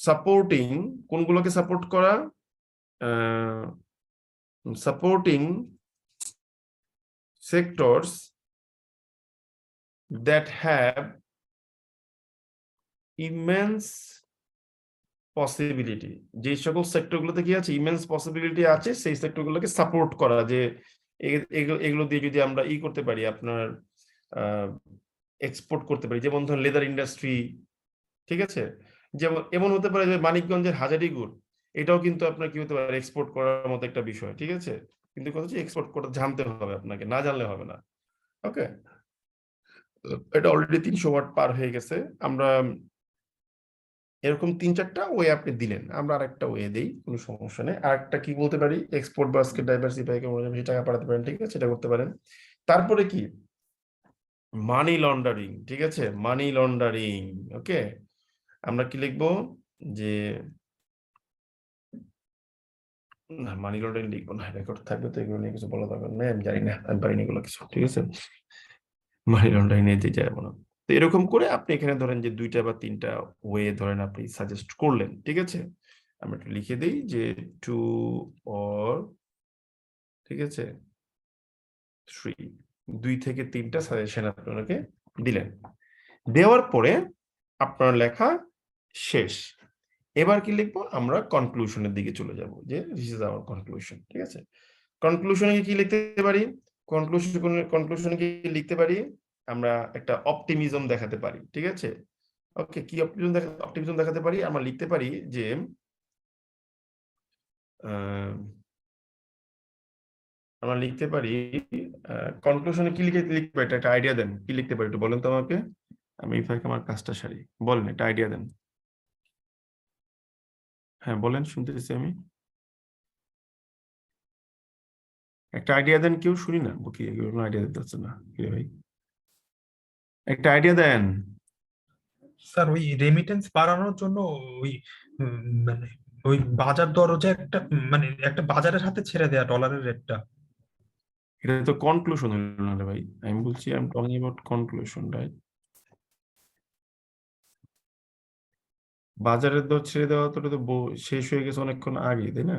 Speaker 2: সাপোর্টিং, কোনগুলোকে সাপোর্ট করা, supporting sectors that have immense possibility, যে সকল সেক্টরগুলোতে কি আছে ইমেন্স পসিবিলিটি আছে, সেই সেক্টরগুলোকে সাপোর্ট করা, যে এগুলো দিয়ে যদি আমরা করতে পারি, আপনার এক্সপোর্ট করতে পারি, যেমন ধরেন লেদার ইন্ডাস্ট্রি, ঠিক আছে, যেমন এমন হতে পারে যে মানিকগঞ্জের হাজারীগুড়, এটাও কিন্তু আপনার কি হতে পারে এক্সপোর্ট করার মতো একটা বিষয়, ঠিক আছে, কিন্তু কথা হচ্ছে এক্সপোর্ট করতে জানতে হবে আপনাকে, না জানলে হবে না। ওকে, এটা অলরেডি 300 ওয়াট পার হয়ে গেছে। আমরা এরকম 3-4টা ওয়ে আপনি দিলেন, আমরা আরেকটা ওয়ে দিই, কোনো সমস্যা নেই। আরেকটা কি বলতে পারি, এক্সপোর্ট বাস্কেট ডাইভার্সিফাই করে বেশি টাকা পাঠাতে পারেন, ঠিক আছে, এটা করতে পারেন। তারপরে কি, মানি লন্ডারিং, ঠিক আছে, মানি লন্ডারিং। ওকে, আমরা কি লিখবো যে না, মানি লন্ডারিং লিখবো না, রেকর্ড থাকবে তো, এগুলো নিয়ে কিছু বলা দরকার নেই, আমি জানি না, আমি পারিনি এগুলো কিছু, ঠিক আছে, মানি লন্ডারিং নিয়ে দিয়ে যাবো না। তো এরকম করে আপনি এখানে ধরেন যে 2টা বা 3টা ওয়ে ধরেন আপনি সাজেস্ট করলেন, ঠিক আছে, আমরা একটু লিখে দিই যে 2 or, ঠিক আছে, 3, 2 থেকে 3টা সাজেশন আপনাকে দিলেন। দেওয়ার পরে আপনার লেখা শেষ। এবার কি লিখবো, আমরা কনক্লুশনের দিকে চলে যাব, যে দিস ইজ আওয়ার কনক্লুশন, ঠিক আছে। কনক্লুশনে কি লিখতে পারি, কনক্লুশনে কি লিখতে পারি, আমরা একটা অপটিমিজম দেখাতে পারি, ঠিক আছে। ওকে, কি অপটিমিজম দেখাতে পারি, আমরা লিখতে পারি যে আমরা লিখতে পারি কনক্লুশনে কি লিখতে পারি, একটা আইডিয়া দেন, কি লিখতে পারি একটু বলেন তো আমাকে, আমি ইনফ্যাক্ট আমার কাজটা সারি, বলেন একটা আইডিয়া দেন। হ্যাঁ বলেন, শুনতেছি আমি, একটা আইডিয়া দেন, কেউ শুনি না, কি কোনো আইডিয়া দিতে হচ্ছে না কি ভাই, একটা আইডিয়া দেন।
Speaker 3: স্যার ওই রেমিটেন্স বাড়ানোর জন্য ওই মানে ওই বাজার দরজা একটা মানে একটা বাজারের হাতে ছেড়ে দেয়া ডলারের রেটটা।
Speaker 2: এটা তো কনক্লুশন হলো না রে ভাই, আমি বলছি I am talking about conclusion, right. বাজারের দর ছেড়ে দেওয়া তো এটা তো শেষ হয়ে গেছে অনেকক্ষণ আগে, তাই না?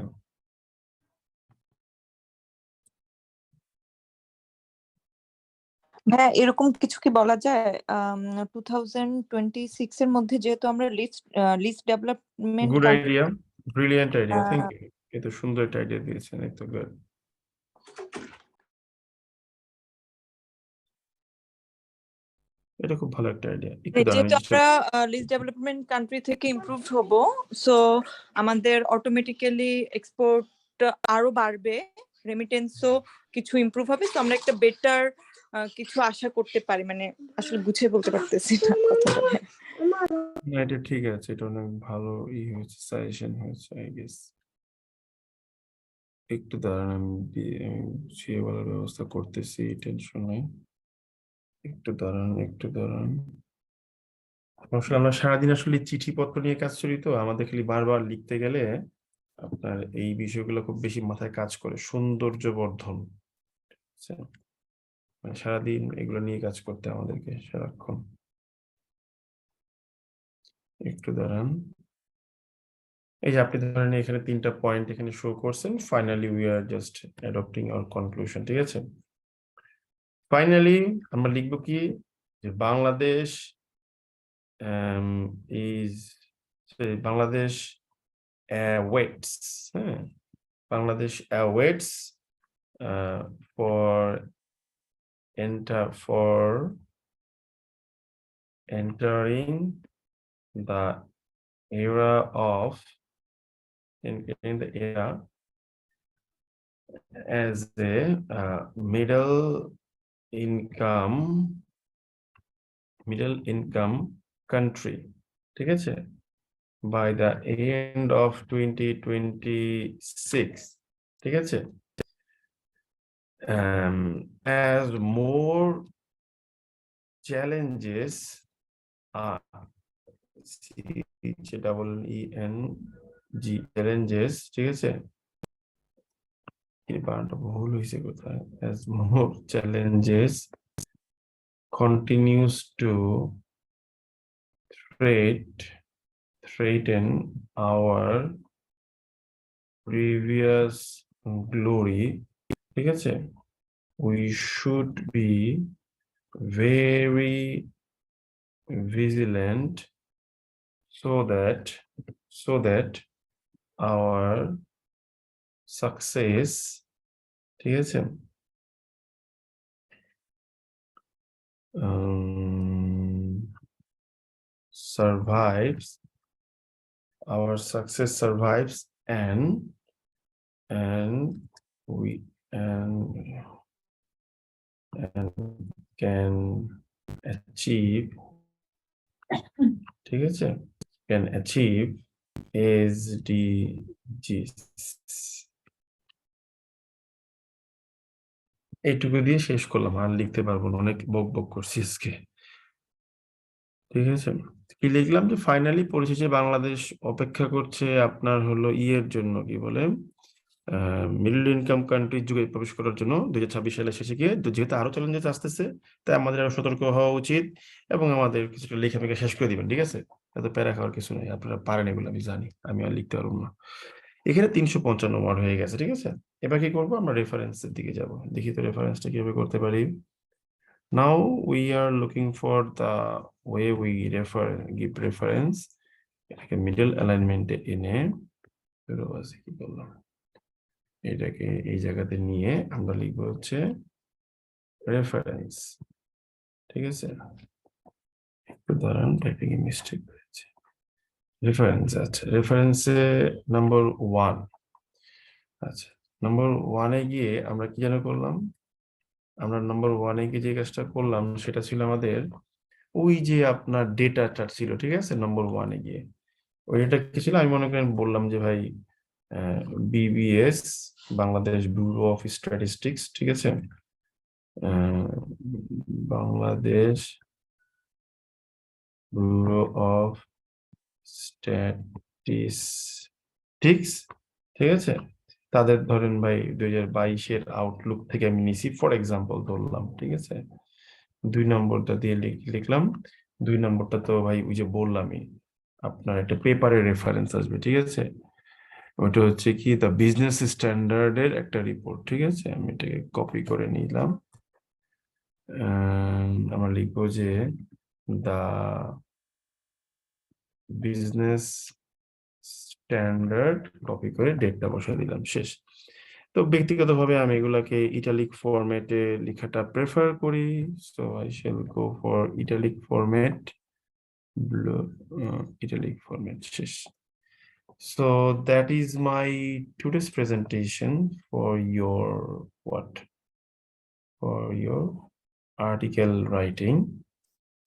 Speaker 1: হ্যাঁ, এরকম কিছু কি বলা যায়? 2026 এর মধ্যে যেহেতু আমরা list development
Speaker 2: good idea, brilliant idea, thank you, এত সুন্দর একটা আইডিয়া দিয়েছেন, এত গুড। এটা খুব ভালো একটা আইডিয়া, একটু দাঁড়ান,
Speaker 1: যেহেতু আমরা লিস্ট ডেভেলপমেন্ট কান্ট্রি থেকে ইমপ্রুভ হব, সো আমাদের অটোমেটিক্যালি এক্সপোর্ট আরো বাড়বে, রেমিটেন্সও কিছু ইমপ্রুভ হবে, তো আমরা একটা বেটার কিছু আশা করতে পারি, মানে আসলে গুছিয়ে বলতে পারতেছি না কথাটা।
Speaker 2: না এটা ঠিক আছে, এটা অনেক ভালো হয়েছে, সাজেশন হয়েছে আই গেস। একটু দাঁড়ান, আমি গুছিয়ে বলার ব্যবস্থা করতেছি, টেনশন নাই, একটু দাঁড়ান, একটু দাঁড়ান। আসলে আমরা সারাদিন আসলে চিঠিপত্র নিয়ে কাজ করি, তো আমাদের খালি বারবার লিখতে গেলে আপনার এই বিষয়গুলো খুব বেশি মাথায় কাজ করে, সৌন্দর্য বর্ধন, মানে সারাদিন এগুলো নিয়ে কাজ করতে আমাদেরকে সারাক্ষণ। একটু দাঁড়ান, এই যে আপনি ধরেন এখানে 3টা পয়েন্ট এখানে শো করছেন, finally we are just adopting our conclusion, ঠিক আছে। ফাইনালি আমরা লিখবো কি, যে বাংলাদেশ ইজ, বাংলাদেশ waits, হ্যাঁ, Bangladesh waits for entering the era of in the era as a middle income country, ঠিক আছে, by the end of 2026, ঠিক আছে, as more challenges are challenges, ঠিক আছে, এই বানানটা ভুল হয়েছে কোথায়, as more challenges continues to threaten our previous glory, ঠিক আছে, we should be very vigilant so that our success, ঠিক আছে, survives, our success survives, and we and can achieve, ঠিক আছে, can achieve SDGs. এইটুকু দিয়ে শেষ করলাম, আর লিখতে পারবো না, অনেক বক বক করছি আজকে। ঠিক আছে, কি লিখলাম যে ফাইনালি পরিশেষে বাংলাদেশ অপেক্ষা করছে আপনার হলো ইয়ের জন্য, কি বলে, মিডল ইনকাম কান্ট্রির যুগে প্রবেশ করার জন্য 2026 সালের শেষে গিয়ে। যেহেতু আরো চ্যালেঞ্জেস আসতেছে, তাই আমাদের আরো সতর্ক হওয়া উচিত এবং আমাদের কিছুটা লেখাপেখা শেষ করে দিবেন। ঠিক আছে, এত প্যারা খাওয়ার কিছু নেই, আপনারা পারেন এগুলো, আমি জানি, আমি আর লিখতে পারবো না। এখানে 355 ওয়ার্ড হয়ে গেছে। ঠিক আছে, এবার কি করবো, আমরা রেফারেন্সের দিকে যাব। দেখি তো রেফারেন্সটা কিভাবে করতে পারি। Now we are looking for the way we give reference. এটাকে মিডল অ্যালাইনমেন্টে এনে কি বললাম, এটাকে এই জায়গাতে নিয়ে আমরা লিখবো হচ্ছে রেফারেন্স। ঠিক আছে, একটু দাঁড়ান, টাইপিং এ মিস্টেক হয়েছে। রেফারেন্স, আচ্ছা, রেফারেন্সে নাম্বার 1। আচ্ছা, নাম্বার 1-এ গিয়ে আমরা কি যেন করলাম, আমরা নাম্বার 1-এ গিয়ে যে কাজটা করলাম সেটা ছিল আমাদের ওই যে আপনার ডেটাটা ছিল। ঠিক আছে, নাম্বার 1-এ গিয়ে ওই ডেটা কি ছিল, আমি মনে করেন বললাম যে ভাই BBS, Bangladesh bureau of statistics. ঠিক আছে, বাংলাদেশ ব্যুরো অফ স্ট্যাটিস্টিক্স। ঠিক আছে, তাদের ধরেন ভাই 2022-এর আউটলুক থেকে আমি নিছি, ফর এক্সাম্পল ধরলাম। ঠিক আছে, 2 নম্বরটা দিয়ে লিখলাম। 2 নম্বরটা তো ভাই ওই যে বললামই, আপনার একটা পেপারের রেফারেন্স আসবে। ঠিক আছে, ওটা হচ্ছে কি, দ্য বিজনেস স্ট্যান্ডার্ডের একটা রিপোর্ট। ঠিক আছে, আমি এটাকে কপি করে নিলাম। আমরা লিখবো যে দ্য বিজনেস স্ট্যান্ডার্ড, কপি করে ডেটটা বসিয়ে দিলাম, শেষ। তো ব্যক্তিগতভাবে আমি এগুলাকে ইটালিক ফরম্যাটে লেখাটা প্রেফার করি, so I shall go for italic format, italic format, শেষ। So that is my today's presentation for your for your article writing,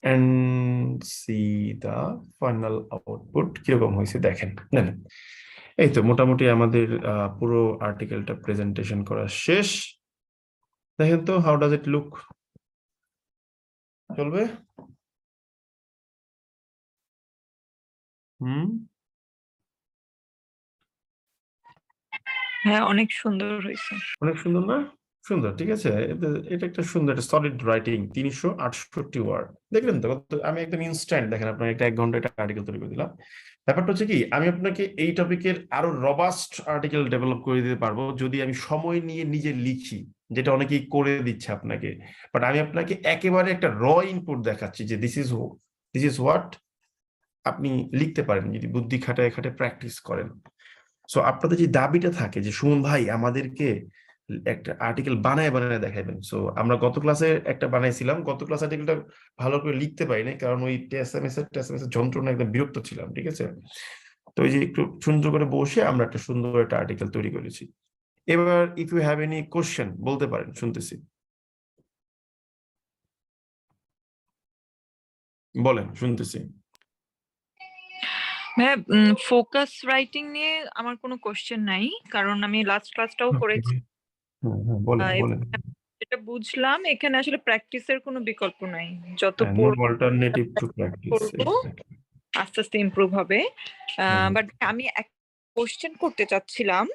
Speaker 2: and see the final output কিরকম হয়েছে দেখেন। এই তো মোটামুটি আমাদের পুরো আর্টিকেলটা প্রেজেন্টেশন করা শেষ। দেখেন তো, হাউ ডাজ ইট লুক, চলবে?
Speaker 1: হ্যাঁ, অনেক সুন্দর হয়েছে।
Speaker 2: অনেক সুন্দর না? সুন্দর, ঠিক আছে, এটা একটা সুন্দর, একটা সলিড রাইটিং, 368 ওয়ার্ড। দেখলেন তো, আমি একদম ইনস্ট্যান্ট, দেখেন আপনার একটা 1 ঘন্টা একটা আর্টিকেল তৈরি করে দিলাম। ব্যাপারটা হচ্ছে কি, আমি আপনাকে এই টপিকের আরো রবাস্ট আর্টিকেল ডেভেলপ করে দিতে পারবো যদি আমি সময় নিয়ে নিজে লিখি, যেটা অনেকেই করে দিচ্ছে আপনাকে। বাট আমি আপনাকে একেবারে একটা র ইনপুট দেখাচ্ছি যে দিস ইজ হোয়াট আপনি লিখতে পারেন যদি বুদ্ধি খাটায় খাটায় প্র্যাকটিস করেন। সো আপনাদের যে দাবিটা থাকে যে সুমন ভাই আমাদেরকে একটা আর্টিকেল বানায় দেখাবেন, সো আমরা গত ক্লাসে একটা বানাইছিলাম, গত ক্লাস আর্টিকেলটা ভালো করে লিখতে পারি না, কারণ ওই টেসএমএস এর যন্ত্রণা একদম বিরক্ত ছিলাম। ঠিক আছে, তো এই যে একটু সুন্দর করে বসে আমরা একটা সুন্দর একটা আর্টিকেল তৈরি করেছি। এবার if you have any question বলতে পারেন, শুনতেছি, বলেন, শুনতেছি।
Speaker 1: হ্যাঁ, ফোকাস রাইটিং নিয়ে আমার কোনো কোশ্চেন নাই, কারণ আমি লাস্ট ক্লাসটাও করেছি।
Speaker 2: বলেন বলেন।
Speaker 1: যেটা বুঝলাম, এখানে আসলে প্র্যাকটিসের কোনো বিকল্প নাই, যত
Speaker 2: অল্টারনেটিভ টু প্র্যাকটিস,
Speaker 1: আস্তে আস্তে ইমপ্রুভ হবে। বাট আমি এক কোশ্চেন করতে চাচ্ছিলাম।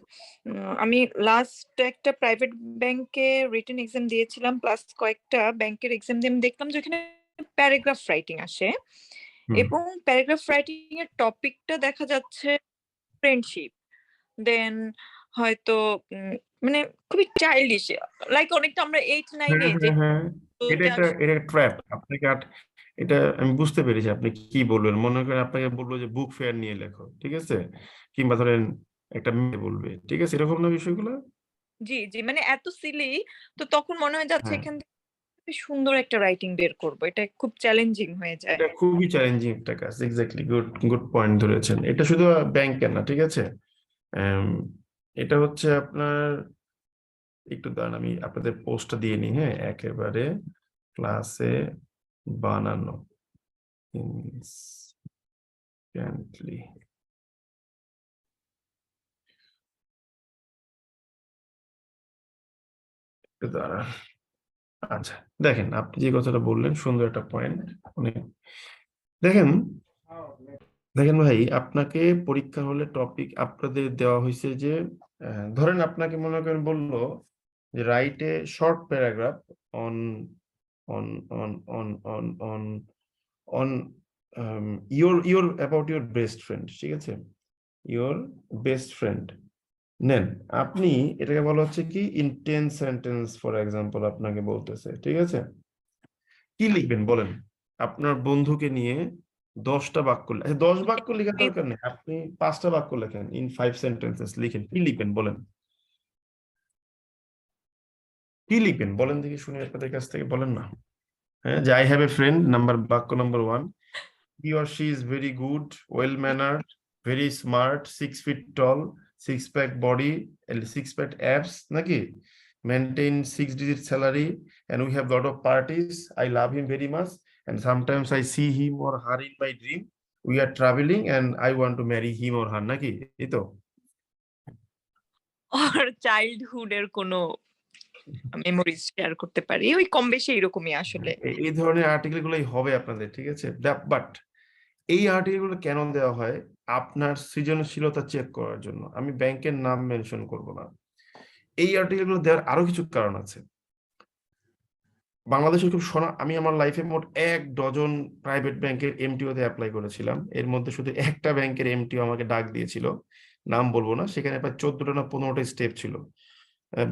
Speaker 1: আমি লাস্ট একটা প্রাইভেট ব্যাংকে রিটেন এক্সাম দিয়েছিলাম, প্লাস কয়েকটা ব্যাংকের এক্সাম দিয়ে আমি দেখলাম যে ওখানে প্যারাগ্রাফ রাইটিং আসে, এবং প্যারাগ্রাফ রাইটিং এর টপিকটা দেখা যাচ্ছে ফ্রেন্ডশিপ, দেন হয়তো মানে খুবই চাইল্ডিশ, লাইক অনেকটা আমরা 8-9-এ যে
Speaker 2: এটা একটা ট্র্যাপ আপনাকে। এটা আমি বুঝতে পেরেছি আপনি কি বলবেন। মনে করেন আপনাকে বলবো যে বুক ফেয়ার নিয়ে লেখো, ঠিক আছে, কিংবা ধরেন একটা মেয়ে বলবে, ঠিক আছে, এরকম না বিষয়গুলো।
Speaker 1: জি জি, মানে এত সিলি, তো তখন মনে হয় যাচ্ছে এখান থেকে সুন্দর একটা রাইটিং বের করব, এটা খুব চ্যালেঞ্জিং হয়ে যায়।
Speaker 2: এটা খুবই চ্যালেঞ্জিং একটা কাজ, এক্স্যাক্টলি, গুড পয়েন্ট ধরেছেন। এটা শুধু ব্যাংকের না, ঠিক আছে? এটা হচ্ছে আপনার, একটু দাঁড়ান আমি আপনাদের পোস্টটা দিয়ে নিই, হ্যাঁ, একেবারে ক্লাসে বানানো ইনস্ট্যান্টলি। একটু দাঁড়ান। আচ্ছা, দেখেন আপনি যে কথাটা বললেন, সুন্দর একটা পয়েন্ট। অনেক দেখেন দেখেন ভাই, আপনাকে পরীক্ষা হলে টপিক আপনাদের দেওয়া হয়েছে যে ধরেন আপনাকে মনে করেন বললো যে write a short paragraph on on on on on on on your about your best friend, ঠিক আছে? ইউর বেস্ট ফ্রেন্ড নেন, আপনি এটাকে বলা হচ্ছে কি ইন 10 সেন্টেন্স ফর এক্সাম্পল আপনাকে বলতেছে, ঠিক আছে? কি লিখবেন বলেন? আপনার বন্ধুকে নিয়ে 10টা বাক্য, 10 বাক্য লেখার দরকার নেই, আপনি 5টা বাক্য লেখেন, ইন 5 সেন্টেন্সেস লিখেন। কি লিখবেন বলেন? কি লিখবেন বলেন দেখি, শুনি আপনাদের কাছ থেকে, বলেন না। হ্যাঁ, যে আই হ্যাভ এ ফ্রেন্ড, বাক্য number 1, he or she is very good, well mannered, very smart, 6 feet tall, 6-pack body, and 6-pack abs, naki, maintain 6-digit salary, and we have lot of parties. I love him very much, and sometimes I see him or her in my dream. We are traveling, and I want to marry him or her, naki, ito.
Speaker 1: আর childhood এর কোনো memories share করতে পারি, ওই কম বেশি এরকমই আসলে।
Speaker 2: এই ধরনের আর্টিকেল গুলোই হবে আপনাদের, ঠিক আছে? বাট এই আর্টিকেল গুলো কেন দেওয়া হয়? আপনার সৃজনশীলতা চেক করার জন্য। আমি ব্যাংকের নাম মেনশন করব না। এই আর্টিকেল গুলো দেওয়ার আরো কিছু কারণ আছে। বাংলাদেশের খুব আমি আমার লাইফে মোট 1 ডজন প্রাইভেট ব্যাংকের এমটিও তে অ্যাপ্লাই করেছিলাম। এর মধ্যে শুধু একটা ব্যাংকের এমটিও আমাকে ডাক দিয়েছিল, নাম বলবো না। সেখানে প্রায় 14টা না 15টা স্টেপ ছিল।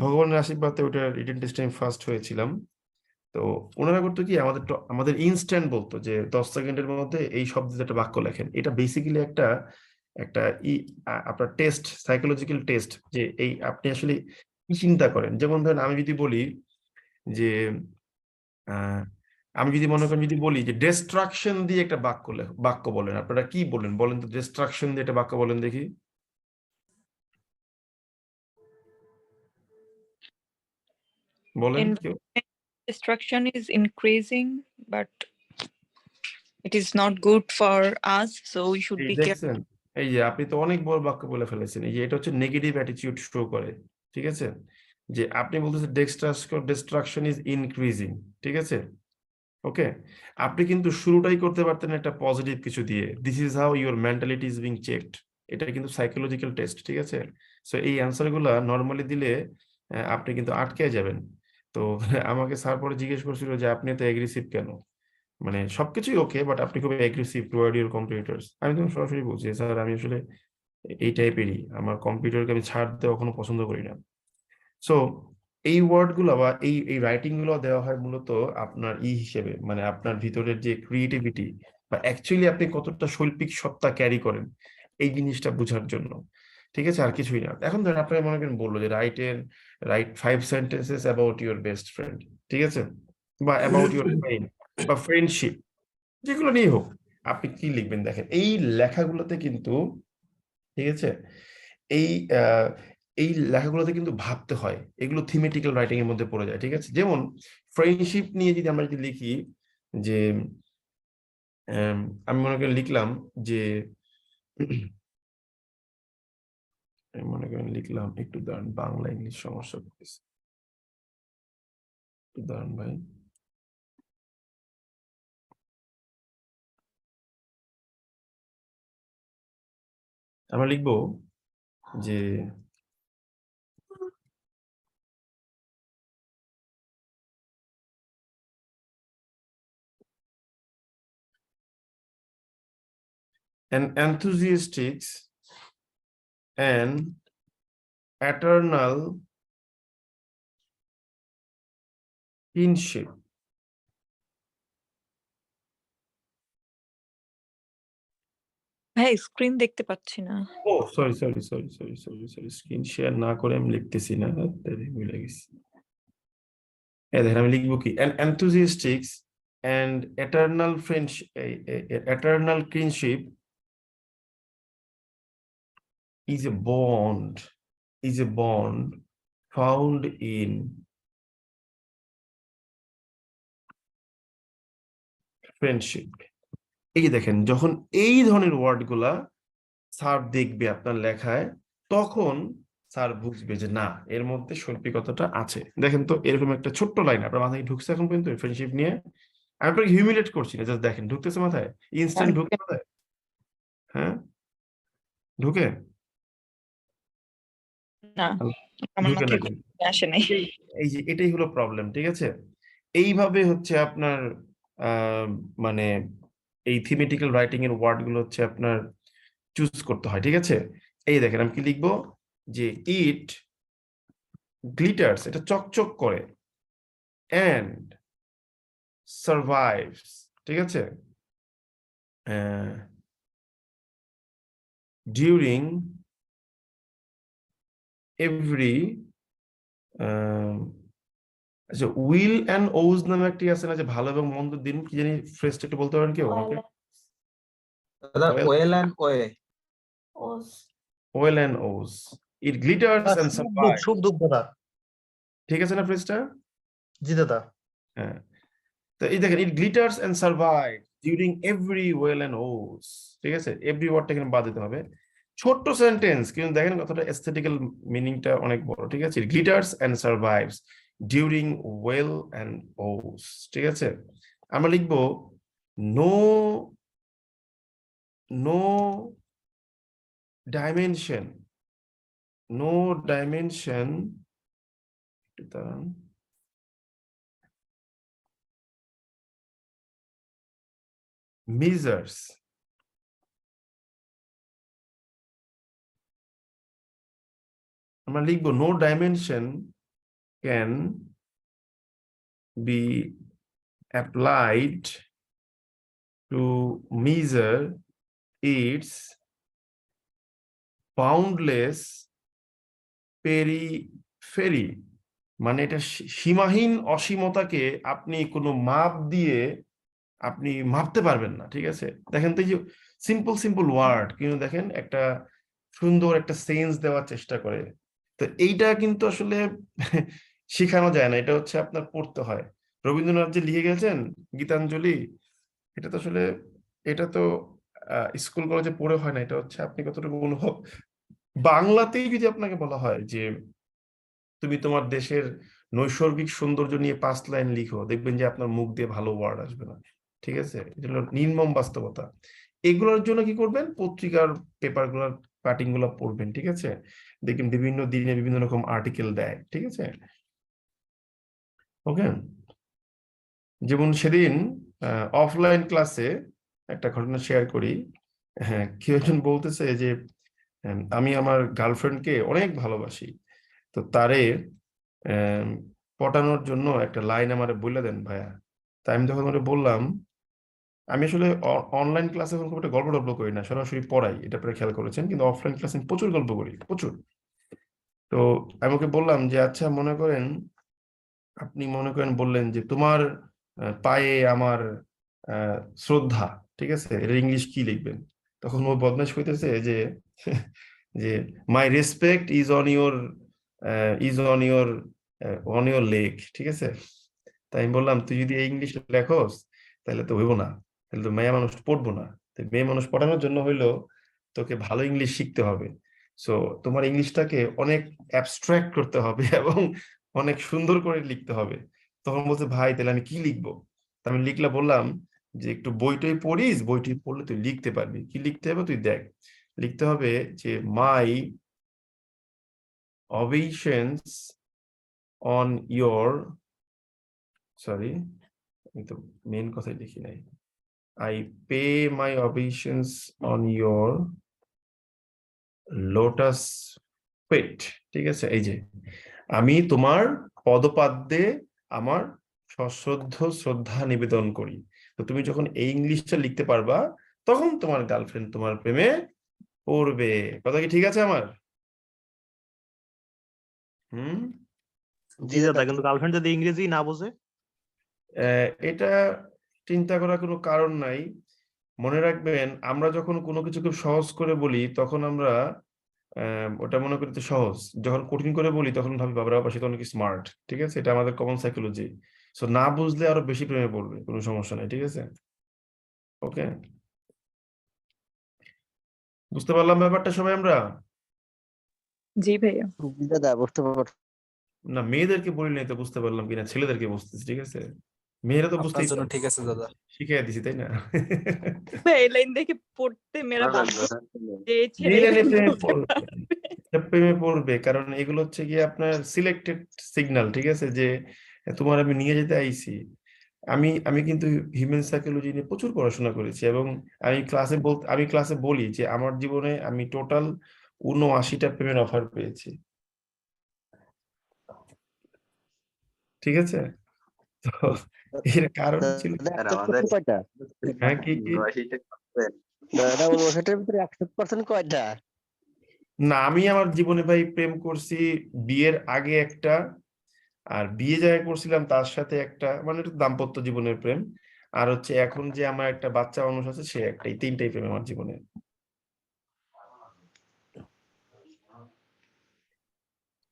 Speaker 2: ভগবানের আশীর্বাদে ওটা রিটেন টেস্টে আমি ফার্স্ট হয়েছিলাম। তো ওনারা করতো কি, আমাদের ইনস্ট্যান্ট বলতো যে 10 সেকেন্ডের মধ্যে এই শব্দে একটা বাক্য লেখেন। এটা বেসিক্যালি একটা একটা আপনার টেস্ট, সাইকোলজিক্যাল টেস্ট, যে এই আপনি আসলে কি চিন্তা করেন। যেমন ধরেন আমি যদি বলি যে আমি যদি মনে করেন যদি বলি যে ডিস্ট্রাকশন দিয়ে একটা বাক্য বলেন, আপনারা কি বলেন বলেন তো? ডিস্ট্রাকশন দিয়ে একটা বাক্য বলেন দেখি, বলেন কেউ।
Speaker 1: Destruction is increasing, but it is not good for us, so we should be careful.
Speaker 2: দেখছেন, এই যে আপনি তো অনেক বড় বাক্য বলে ফেলেছেন। এই যে এটা হচ্ছে নেগেটিভ অ্যাটিটিউড শো করে, ঠিক আছে? যে আপনি বলতেছেন ডিস্ট্রাকশন ইজ ইনক্রিজিং, ঠিক আছে? ওকে, আপনি কিন্তু শুরুটাই করতে পারতেন একটা পজিটিভ কিছু দিয়ে, this is how your mentality is being checked. এটা কিন্তু সাইকোলজিক্যাল টেস্ট, ঠিক আছে? সো এই অ্যান্সার গুলা নর্মালি দিলে আপনি কিন্তু আটকে যাবেন। তো আমাকে স্যার পরে জিজ্ঞেস করছিল যে আপনি এত এগ্রেসিভ কেন, মানে সবকিছুই ওকে বাট আপনি খুব এগ্রেসিভ টুয়ার্ড ইউর কম্পিটিটরস। আমি তখন সরাসরি বলছি, স্যার আমি আসলে এই টাইপেরই, আমার কম্পিউটারকে আমি ছাড় দেওয়া কখনো পছন্দ করি না। সো এই ওয়ার্ড গুলো বা এই রাইটিং গুলো দেওয়া হয় মূলত আপনার হিসেবে, মানে আপনার ভিতরের যে ক্রিয়েটিভিটি বা অ্যাকচুয়ালি আপনি কতটা শৈল্পিক সত্তা ক্যারি করেন, এই জিনিসটা বোঝার জন্য, ঠিক আছে? আর কিছুই না। এখন ধরেন আপনাকে মনে করেন বললো যে right 5 sentences about your best friend, ঠিক আছে? বা অ্যাবাউট ইউর ফ্রেন্ড বা ফ্রেন্ডশিপ, যেগুলো নিয়ে হোক, আপনি কি লিখবেন দেখেন। এই লেখাগুলোতে কিন্তু, ঠিক আছে, এই এই লেখাগুলোতে কিন্তু ভাবতে হয়, এগুলো থিমেটিক্যাল রাইটিং এর মধ্যে পড়ে যায়, ঠিক আছে? যেমন ফ্রেন্ডশিপ নিয়ে যদি আমরা যদি লিখি যে আমি মনে করি লিখলাম যে মনে করেন লিখলাম, একটু দাঁড়ান, বাংলা ইংলিশ সমস্যা করতেছে, একটু দাঁড়ান ভাই। আমরা লিখবো যে an enthusiastic and eternal kinship
Speaker 1: ভাই স্ক্রিন দেখতে পাচ্ছি না।
Speaker 2: ও সরি স্ক্রিন শেয়ার না করে আমি লিখতেছি না, ভুলে গেছি। দেখেন আমি লিখবো কি enthusiastics and eternal friendship, eternal kinship is a bond found in friendship. এই যে দেখেন, যখন এই ধরনের ওয়ার্ড গুলা স্যার দেখবে আপনার লেখায়, তখন স্যার বুঝবে যে না, এর মধ্যে শৈল্পিকতাটা আছে। দেখেন তো, এরকম একটা ছোট্ট লাইন আপনার মাথায় ঢুকছে এখন পর্যন্ত ফ্রেন্ডশিপ নিয়ে? আমি আপনাকে হিউমিলেট করছি না, জাস্ট দেখেন ঢুকতেছে মাথায়, ইনস্ট্যান্ট ঢুকতে মাথায়। হ্যাঁ, ঢুকে
Speaker 1: না, আমার
Speaker 2: ঢুকে না
Speaker 1: মাথায়
Speaker 2: কিন্তু।
Speaker 1: আসে নাই।
Speaker 2: এই যে এটাই হলো প্রবলেম, ঠিক আছে? এইভাবে হচ্ছে আপনার মানে এই থিমেটিক্যাল রাইটিং এর ওয়ার্ড গুলো হচ্ছে আপনার চুজ করতে হয়, ঠিক আছে? এই দেখেন আমি কি লিখবো, যে ইট গ্লিটার্স, এটা চকচক করে, এন্ড সারভাইভস, ঠিক আছে, ডিউরিং এভরি, আচ্ছা উইল অ্যান্ড ওজ নামে একটি আছে না, যে ভালো এবং মন্দ দিন, কি জানি ফ্রেজটা একটু বলতে পারেন কেউ আমাকে?
Speaker 6: দাদা well and way
Speaker 2: well and woes, it glitters and survives,
Speaker 3: শুভ দুঃখ দাদা।
Speaker 2: ঠিক আছে না ফ্রেজটা?
Speaker 3: জি দাদা।
Speaker 2: হ্যাঁ, তো এই দেখেন, it glitters and survive during every well and woes, ঠিক আছে? এভরি ওয়ার্ডটা এখানে বাদ দিতে হবে। ছোট্ট সেন্টেন্স, কিন্তু দেখেন কতটা এস্থেটিক্যাল মিনিংটা অনেক বড়, ঠিক আছে? It glitters and survives during well and woes, ঠিক আছে? আমরা লিখবো no dimension, no dimension measures আমরা লিখবো no dimension can be applied to measure its boundless periphery, মানে এটা সীমাহীন অসীমতাকে আপনি কোনো মাপ দিয়ে আপনি মাপতে পারবেন না, ঠিক আছে? দেখেন তো, এই যে সিম্পল ওয়ার্ড, কিন্তু দেখেন একটা সুন্দর একটা সেন্স দেওয়ার চেষ্টা করে। তো এইটা কিন্তু আসলে শেখানো যায় না, এটা হচ্ছে আপনার পড়তে হয়। রবীন্দ্রনাথ যে লিখে গেছেন গীতাঞ্জলি, এটা তো আসলে, এটা তো স্কুল কলেজে পড়ে হয় না, এটা হচ্ছে আপনি কতটুকু অনুভব। বাংলাতেই যদি আপনাকে বলা হয় যে তুমি তোমার দেশের নৈসর্গিক সৌন্দর্য নিয়ে 5 লাইন লিখো, দেখবেন যে আপনার মুখ দিয়ে ভালো ওয়ার্ড আসবে না, ঠিক আছে? এটা হলো নির্মম বাস্তবতা। এগুলোর জন্য কি করবেন, পত্রিকার পেপার গুলার কাটিং গুলো পড়বেন, ঠিক আছে? দেখবেন বিভিন্ন দিনে বিভিন্ন রকম আর্টিকেল দেয়, ঠিক আছে? ওকে, যেমন সেদিন অফলাইন ক্লাসে একটা ঘটনা শেয়ার করি। হ্যাঁ, কেউ একজন বলতেছে যে আমি আমার গার্লফ্রেন্ডকে অনেক ভালোবাসি, তো তারে পটানোর জন্য একটা লাইন আমারে বলে দেন ভাইয়া। তাই আমি যখন ওরে বললাম, আমি আসলে অনলাইন ক্লাসে এখন খুব একটা গল্প টল্প করি না, সরাসরি পড়াই, এটা পরে খেয়াল করেছেন, কিন্তু অফলাইন ক্লাসে আমি প্রচুর গল্প করি, প্রচুর। তো আমি ওকে বললাম যে আচ্ছা মনে করেন, আপনি মনে করেন বললেন যে তোমার পায়ে আমার শ্রদ্ধা, ঠিক আছে, এর ইংলিশ কি লিখবেন? তখন ও বদমাইশ হইতেছে যে যে মাই respect is on your leg, ঠিক আছে? তাই আমি বললাম তুই যদি এই ইংলিশ লেখস তাহলে তো হইব না, তাহলে তো মেয়ে মানুষ পড়বো না। মেয়ে মানুষ পড়ানোর জন্য হইলো তোকে ভালো ইংলিশ শিখতে হবে। সো তোমার ইংলিশটাকে অনেক অ্যাবস্ট্রাক্ট করতে হবে এবং অনেক সুন্দর করে লিখতে হবে। তখন বলছে ভাই তাহলে আমি কি লিখবো? তা আমি বললাম যে একটু বইটই পড়িস, বইটি পড়লে তুই লিখতে পারবি। কি লিখতে হবে তুই দেখ, লিখতে হবে যে মাই obeisance on your, সরি আমি তো মেন কথাই লিখি নাই, I pay my obeisance on your lotus feet, ঠিক আছে? এই যে আমি তোমার পদপাদ্যে আমার সশ্রদ্ধ শ্রদ্ধা নিবেদন করি। তো তুমি যখন এই ইংলিশটা লিখতে পারবা, তখন তোমার গার্লফ্রেন্ড তোমার প্রেমে পড়বে। কথা কি ঠিক আছে আমার?
Speaker 4: জি দাদা
Speaker 8: কিন্তু গার্লফ্রেন্ড যদি ইংরেজি না বোঝে?
Speaker 2: এটা চিন্তা করার কোনো কারণ নাই। মনে রাখবেন, আমরা যখন কোনো কিছু খুব সহজ করে বলি তখন আমরা ওটা মনে করি তো সহজ, যখন কঠিন করে বলি তখন ভাবি বাবারা পাশে তো অনেক স্মার্ট। ঠিক আছে, এটা আমাদের কমন সাইকোলজি। সো না বুঝলে আরো বেশি প্রেমে পড়বে, কোনো সমস্যা নাই। ঠিক আছে, ওকে, বুঝতে পারলাম ব্যাপারটা সবাই আমরা?
Speaker 1: জি ভাইয়া।
Speaker 4: জি দাদা বুঝতে পারছি।
Speaker 2: না, মেয়েদেরকে বলি নাই তো বুঝতে পারলাম কিনা, ছেলেদেরকে বুঝতেছি। ঠিক আছে, মেয়েরা তো
Speaker 10: আপনার
Speaker 2: বুঝতেই
Speaker 10: জন্য
Speaker 2: পারবে,
Speaker 10: ঠিক আছে দাদা।
Speaker 2: শিখাই দিছি তাই না?
Speaker 1: এই লাইন দেখে পড়তে মেরা বাধ্য যে ছেড়ে
Speaker 2: মিলানে প্রেমে
Speaker 1: বলতে
Speaker 2: পড়বে,
Speaker 1: পারবে।
Speaker 2: প্রেমে পড়বে, কারণ এগুলো হচ্ছে গিয়ে আপনার সিলেক্টেড সিগন্যাল। ঠিক আছে, যে তোমার আমি নিয়ে যেতে আইছি। আমি কিন্তু হিউম্যান সাইকোলজি নিয়ে প্রচুর পড়াশোনা করেছি, এবং আমি ক্লাসে বলি যে আমার জীবনে আমি টোটাল ৭৯টা প্রেমের অফার পেয়েছি। ঠিক আছে, তো এর কারণ ছিল
Speaker 4: দাদা accept করছেন কয়টা?
Speaker 2: হ্যাঁ, কি কি
Speaker 4: দাদা 59 ভিতরে 100% কয়টা?
Speaker 2: না, আমি আমার জীবনে ভাই প্রেম করছি বিয়ের আগে একটা, আর বিয়ে যাই করছিলাম তার সাথে একটা, মানে এটা দাম্পত্য জীবনের প্রেম, আর হচ্ছে এখন যে আমার একটা বাচ্চা মানুষ আছে সে একটা, এই তিনটাই প্রেম আমার জীবনে।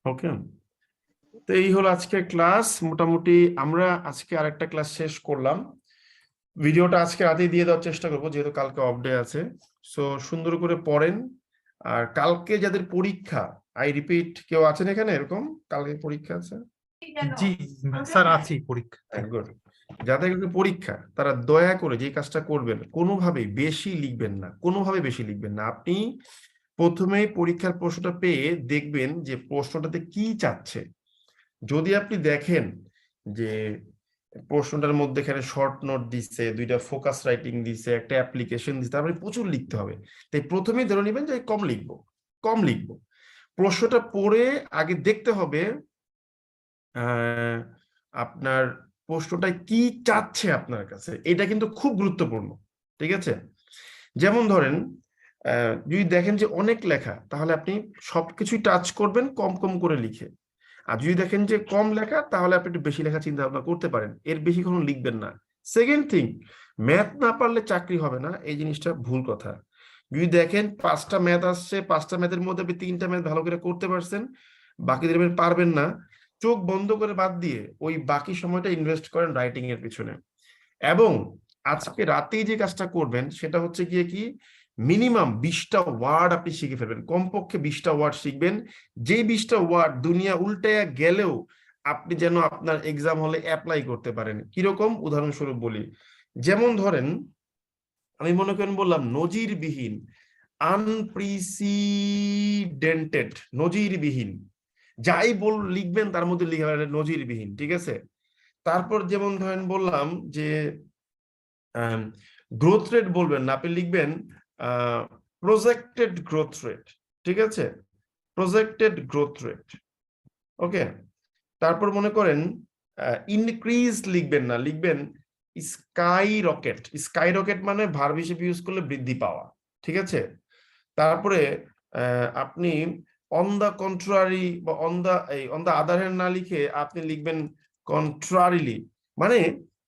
Speaker 2: ওকে, তো এই হলো আজকের ক্লাস। মোটামুটি আমরা আজকে আরেকটা ক্লাস শেষ করলাম। ভিডিওটা আজকে রাতেই দিয়ে দেওয়ার চেষ্টা করবো, যেহেতু কালকে অফ ডে আছে। সো সুন্দর করে পড়েন। আর কালকে যাদের পরীক্ষা, আই রিপিট, কেউ আছেন এখানে এরকম কালকে পরীক্ষা আছে?
Speaker 3: জি স্যার আছি পরীক্ষা।
Speaker 2: গুড। যাদের কাছে পরীক্ষা তারা দয়া করে যে কাজটা করবেন, কোনোভাবেই বেশি লিখবেন না, কোনোভাবে বেশি লিখবেন না। আপনি প্রথমে পরীক্ষার প্রশ্নটা পেয়ে দেখবেন যে প্রশ্নটাতে কি চাচ্ছে। যদি আপনি দেখেন যে প্রশ্নটার মধ্যে এখানে শর্ট নোট দিচ্ছে, দুইটা ফোকাস রাইটিং দিচ্ছে, একটা অ্যাপ্লিকেশন দিচ্ছে, তারপরে প্রচুর লিখতে হবে। তাই প্রথমেই ধরে নেবেন যে কম লিখবো, কম লিখবো। প্রশ্নটা পড়ে আগে দেখতে হবে আপনার প্রশ্নটা কি চাচ্ছে আপনার কাছে, এটা কিন্তু খুব গুরুত্বপূর্ণ। ঠিক আছে, যেমন ধরেন যদি দেখেন যে অনেক লেখা, তাহলে আপনি সবকিছুই টাচ করবেন কম কম করে লিখে। আর যদি দেখেন যে কম লেখা, তাহলে আপনি একটু বেশি লেখা চিন্তা ভাবনা করতে পারেন, এর বেশি কোনো লিখবেন না। সেকেন্ড থিং, ম্যাথ না পারলে চাকরি হবে না, এই জিনিসটা ভুল কথা। যদি দেখেন 5টা ম্যাথ আসছে, 5টা ম্যাথের মধ্যে আপনি 3টা ম্যাথ ভালো করে করতে পারছেন, বাকি পারবেন না, চোখ বন্ধ করে বাদ দিয়ে ওই বাকি সময়টা ইনভেস্ট করেন রাইটিং এর পিছনে। এবং আজকে রাতেই যে কাজটা করবেন সেটা হচ্ছে গিয়ে কি, মিনিমাম 20টা ওয়ার্ড আপনি শিখে ফেলবেন, কমপক্ষে 20টা ওয়ার্ড শিখবেন। যে 20টা ওয়ার্ড দুনিয়া উল্টায়া গেলেও আপনি যেন আপনার এক্সাম হলে অ্যাপ্লাই করতে পারেন। কিরকম, উদাহরণস্বরূপ বলি, যেমন ধরেন আমি মনে করেন বললাম নজিরবিহীন, আনপ্রিসিডেন্টেড, নজিরবিহীন, যাই লিখবেন তার মধ্যে লিখে নজিরবিহীন। ঠিক আছে, তারপর যেমন ধরেন বললাম যে গ্রোথ রেট বলবেন না, আপনি লিখবেন প্রজেক্টেড গ্রোথ রেট। ঠিক আছে, প্রজেক্টেড গ্রোথ রেট। ওকে, তারপর মনে করেন ইনক্রিজ লিখবেন না, লিখবেন স্কাই রকেট। স্কাই রকেট মানে ভার্ব হিসেবে ইউজ করলে বৃদ্ধি পাওয়া। ঠিক আছে, তারপরে আপনি অন দা কন্ট্রারি বা অন দা আদার হ্যান্ড না লিখে আপনি লিখবেন কন্ট্রারিলি। মানে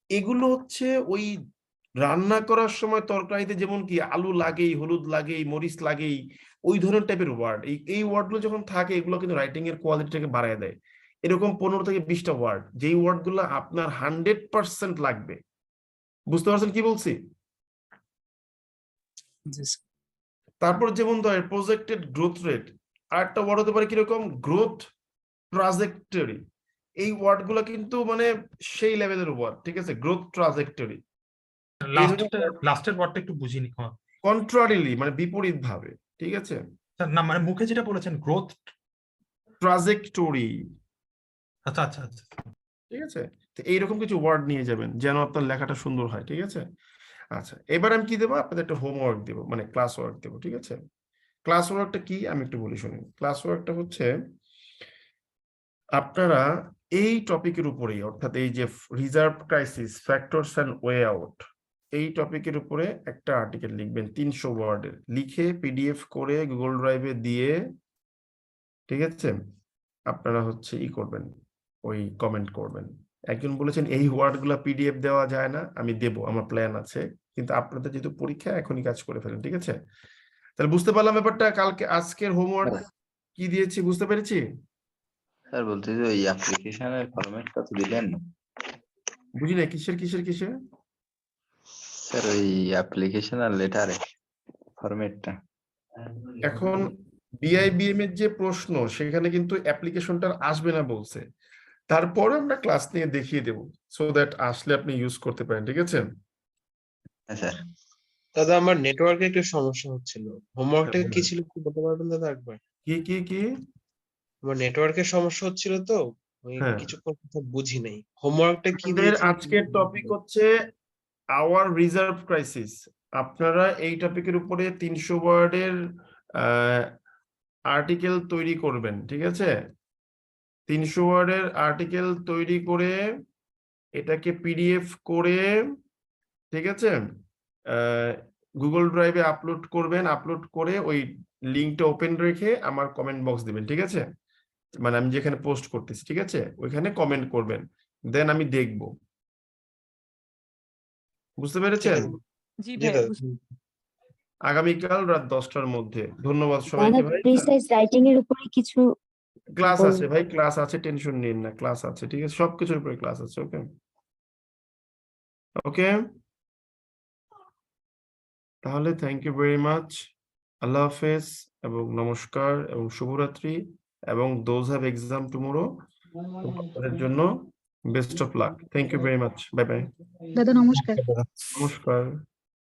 Speaker 2: এগুলো হচ্ছে ওই রান্না করার সময় তরকারিতে যেমন কি আলু লাগেই, হলুদ লাগেই, মরিচ লাগেই, ওই ধরনের টাইপের ওয়ার্ড। এই ওয়ার্ডগুলো যখন থাকে এগুলো কিন্তু রাইটিং এর কোয়ালিটিটাকে বাড়ায় দেয়। এরকম 15 থেকে 20টা ওয়ার্ড, যেই ওয়ার্ড গুলো আপনার 100% লাগবে। বুঝতে পারছেন কি বলছি? তারপর যেমন ধরেন প্রজেক্টেড গ্রোথ রেট, আরেকটা ওয়ার্ড হতে পারে কিরকম, গ্রোথ ট্রাজেক্টরি। এই ওয়ার্ড গুলো কিন্তু মানে সেই লেভেলের ওয়ার্ড। ঠিক আছে, গ্রোথ ট্রাজেক্টরি।
Speaker 3: লাস্টের ওয়ার্ডটা একটু বুঝিনি।
Speaker 2: কন্ট্রারিলি মানে বিপরীত ভাবে। ঠিক আছে,
Speaker 3: না মানে মুখে যেটা বলেছেন গ্রোথ
Speaker 2: ট্রাজেক্টরি।
Speaker 3: আচ্ছা আচ্ছা আচ্ছা।
Speaker 2: ঠিক আছে, তো এইরকম কিছু ওয়ার্ড নিয়ে যাবেন যেন আপনার লেখাটা সুন্দর হয়। ঠিক আছে, আচ্ছা এবার আমি কি দেবো, আপনাদের একটা হোমওয়ার্ক দেবো, মানে ক্লাস ওয়ার্ক দেবো। ঠিক আছে, ক্লাস ওয়ার্কটা কি আমি একটু বলি শুনুন। ক্লাস ওয়ার্কটা হচ্ছে আপনারা এই টপিকের উপরেই, অর্থাৎ এই যে reserve crisis, factors and way out, এই টপিকের উপরে একটা আর্টিকেল লিখবেন 300 ওয়ার্ডের, লিখে পিডিএফ করে গুগল ড্রাইভে দিয়ে, ঠিক আছে, আপনারা হচ্ছে ই করবেন, ওই কমেন্ট করবেন। একজন বলেছেন এই ওয়ার্ডগুলো পিডিএফ দেওয়া যায় না, আমি দেব, আমার প্ল্যান আছে, কিন্তু আপনাদের যেহেতু পরীক্ষা এখনই কাজ করে ফেলেন, ঠিক আছে? তাহলে বুঝতে পারলাম ব্যাপারটা। কালকে আজকের হোমওয়ার্ক কি দিয়েছি বুঝতে পেরেছি?
Speaker 11: স্যার বলতে যে ওই অ্যাপ্লিকেশনের ফরম্যাটটা তো দিলেন না
Speaker 2: বুঝি না কিসের কিসের কিসের?
Speaker 11: স্যার, ওই অ্যাপ্লিকেশন আর লেটারে ফরম্যাটটা।
Speaker 2: এখন বিআইবিএম এর যে প্রশ্ন সেখানে কিন্তু অ্যাপ্লিকেশনটা আসবে না বলছে, তারপরে আমরা ক্লাস নিয়ে দেখিয়ে দেব, সো দ্যাট আসলে আপনি ইউজ করতে পারেন, ঠিক আছে?
Speaker 11: হ্যাঁ স্যার।
Speaker 7: দাদা আমার নেটওয়ার্কে একটু সমস্যা হচ্ছিল, হোমওয়ার্কটা কি ছিল একটু বলতে পারবেন দাদা একবার?
Speaker 2: কি কি কি?
Speaker 7: আমার নেটওয়ার্কের সমস্যা হচ্ছিল তো, ওই
Speaker 2: হ্যাঁ,
Speaker 7: কিছুক্ষণ কথা বুঝি নাই। হোমওয়ার্কটা কি
Speaker 2: আমাদের
Speaker 7: দিয়েছেন?
Speaker 2: আজকের টপিক হচ্ছে আওয়ার রিজার্ভ ক্রাইসিস। আপনারা এই টপিকের উপরে 300 ওয়ার্ডের আর্টিকেল তৈরি করবেন, ঠিক আছে? 300 ওয়ার্ডের আর্টিকেল তৈরি করে এটাকে পিডিএফ করে, ঠিক আছে, গুগল ড্রাইভে আপলোড করবেন। আপলোড করে ওই লিঙ্কটা ওপেন রেখে আমার কমেন্ট বক্স দিবেন, ঠিক আছে? মানে আমি যেখানে পোস্ট করতেছি, ঠিক আছে, ওইখানে কমেন্ট করবেন, দেন আমি দেখব। বুঝতে
Speaker 7: ঠিক
Speaker 2: পেরেছেন?
Speaker 7: আছে।
Speaker 1: জি
Speaker 7: জি
Speaker 1: ভাই
Speaker 7: দাদা।
Speaker 2: আগামীকাল রাত 10টার মধ্যে। ধন্যবাদ সবাইকে ভাই।
Speaker 12: প্রিসাইজ রাইটিং এর উপরে কিছু
Speaker 2: ক্লাস আছে ভাই, ক্লাস আছে, টেনশন নিন না, ক্লাস আছে, ঠিক আছে, সবকিছুর উপরে ক্লাস আছে। ওকে ওকে, তাহলে থ্যাংক ইউ ভেরি মাচ। আল্লাহ হাফেজ এবং নমস্কার এবং শুভরাত্রি, এবং দোজ হ্যাভ এক্সাম টুমরো, তাদের জন্য best of luck. Thank you very much, bye bye.
Speaker 12: দাদা নমস্কার।
Speaker 2: নমস্কার।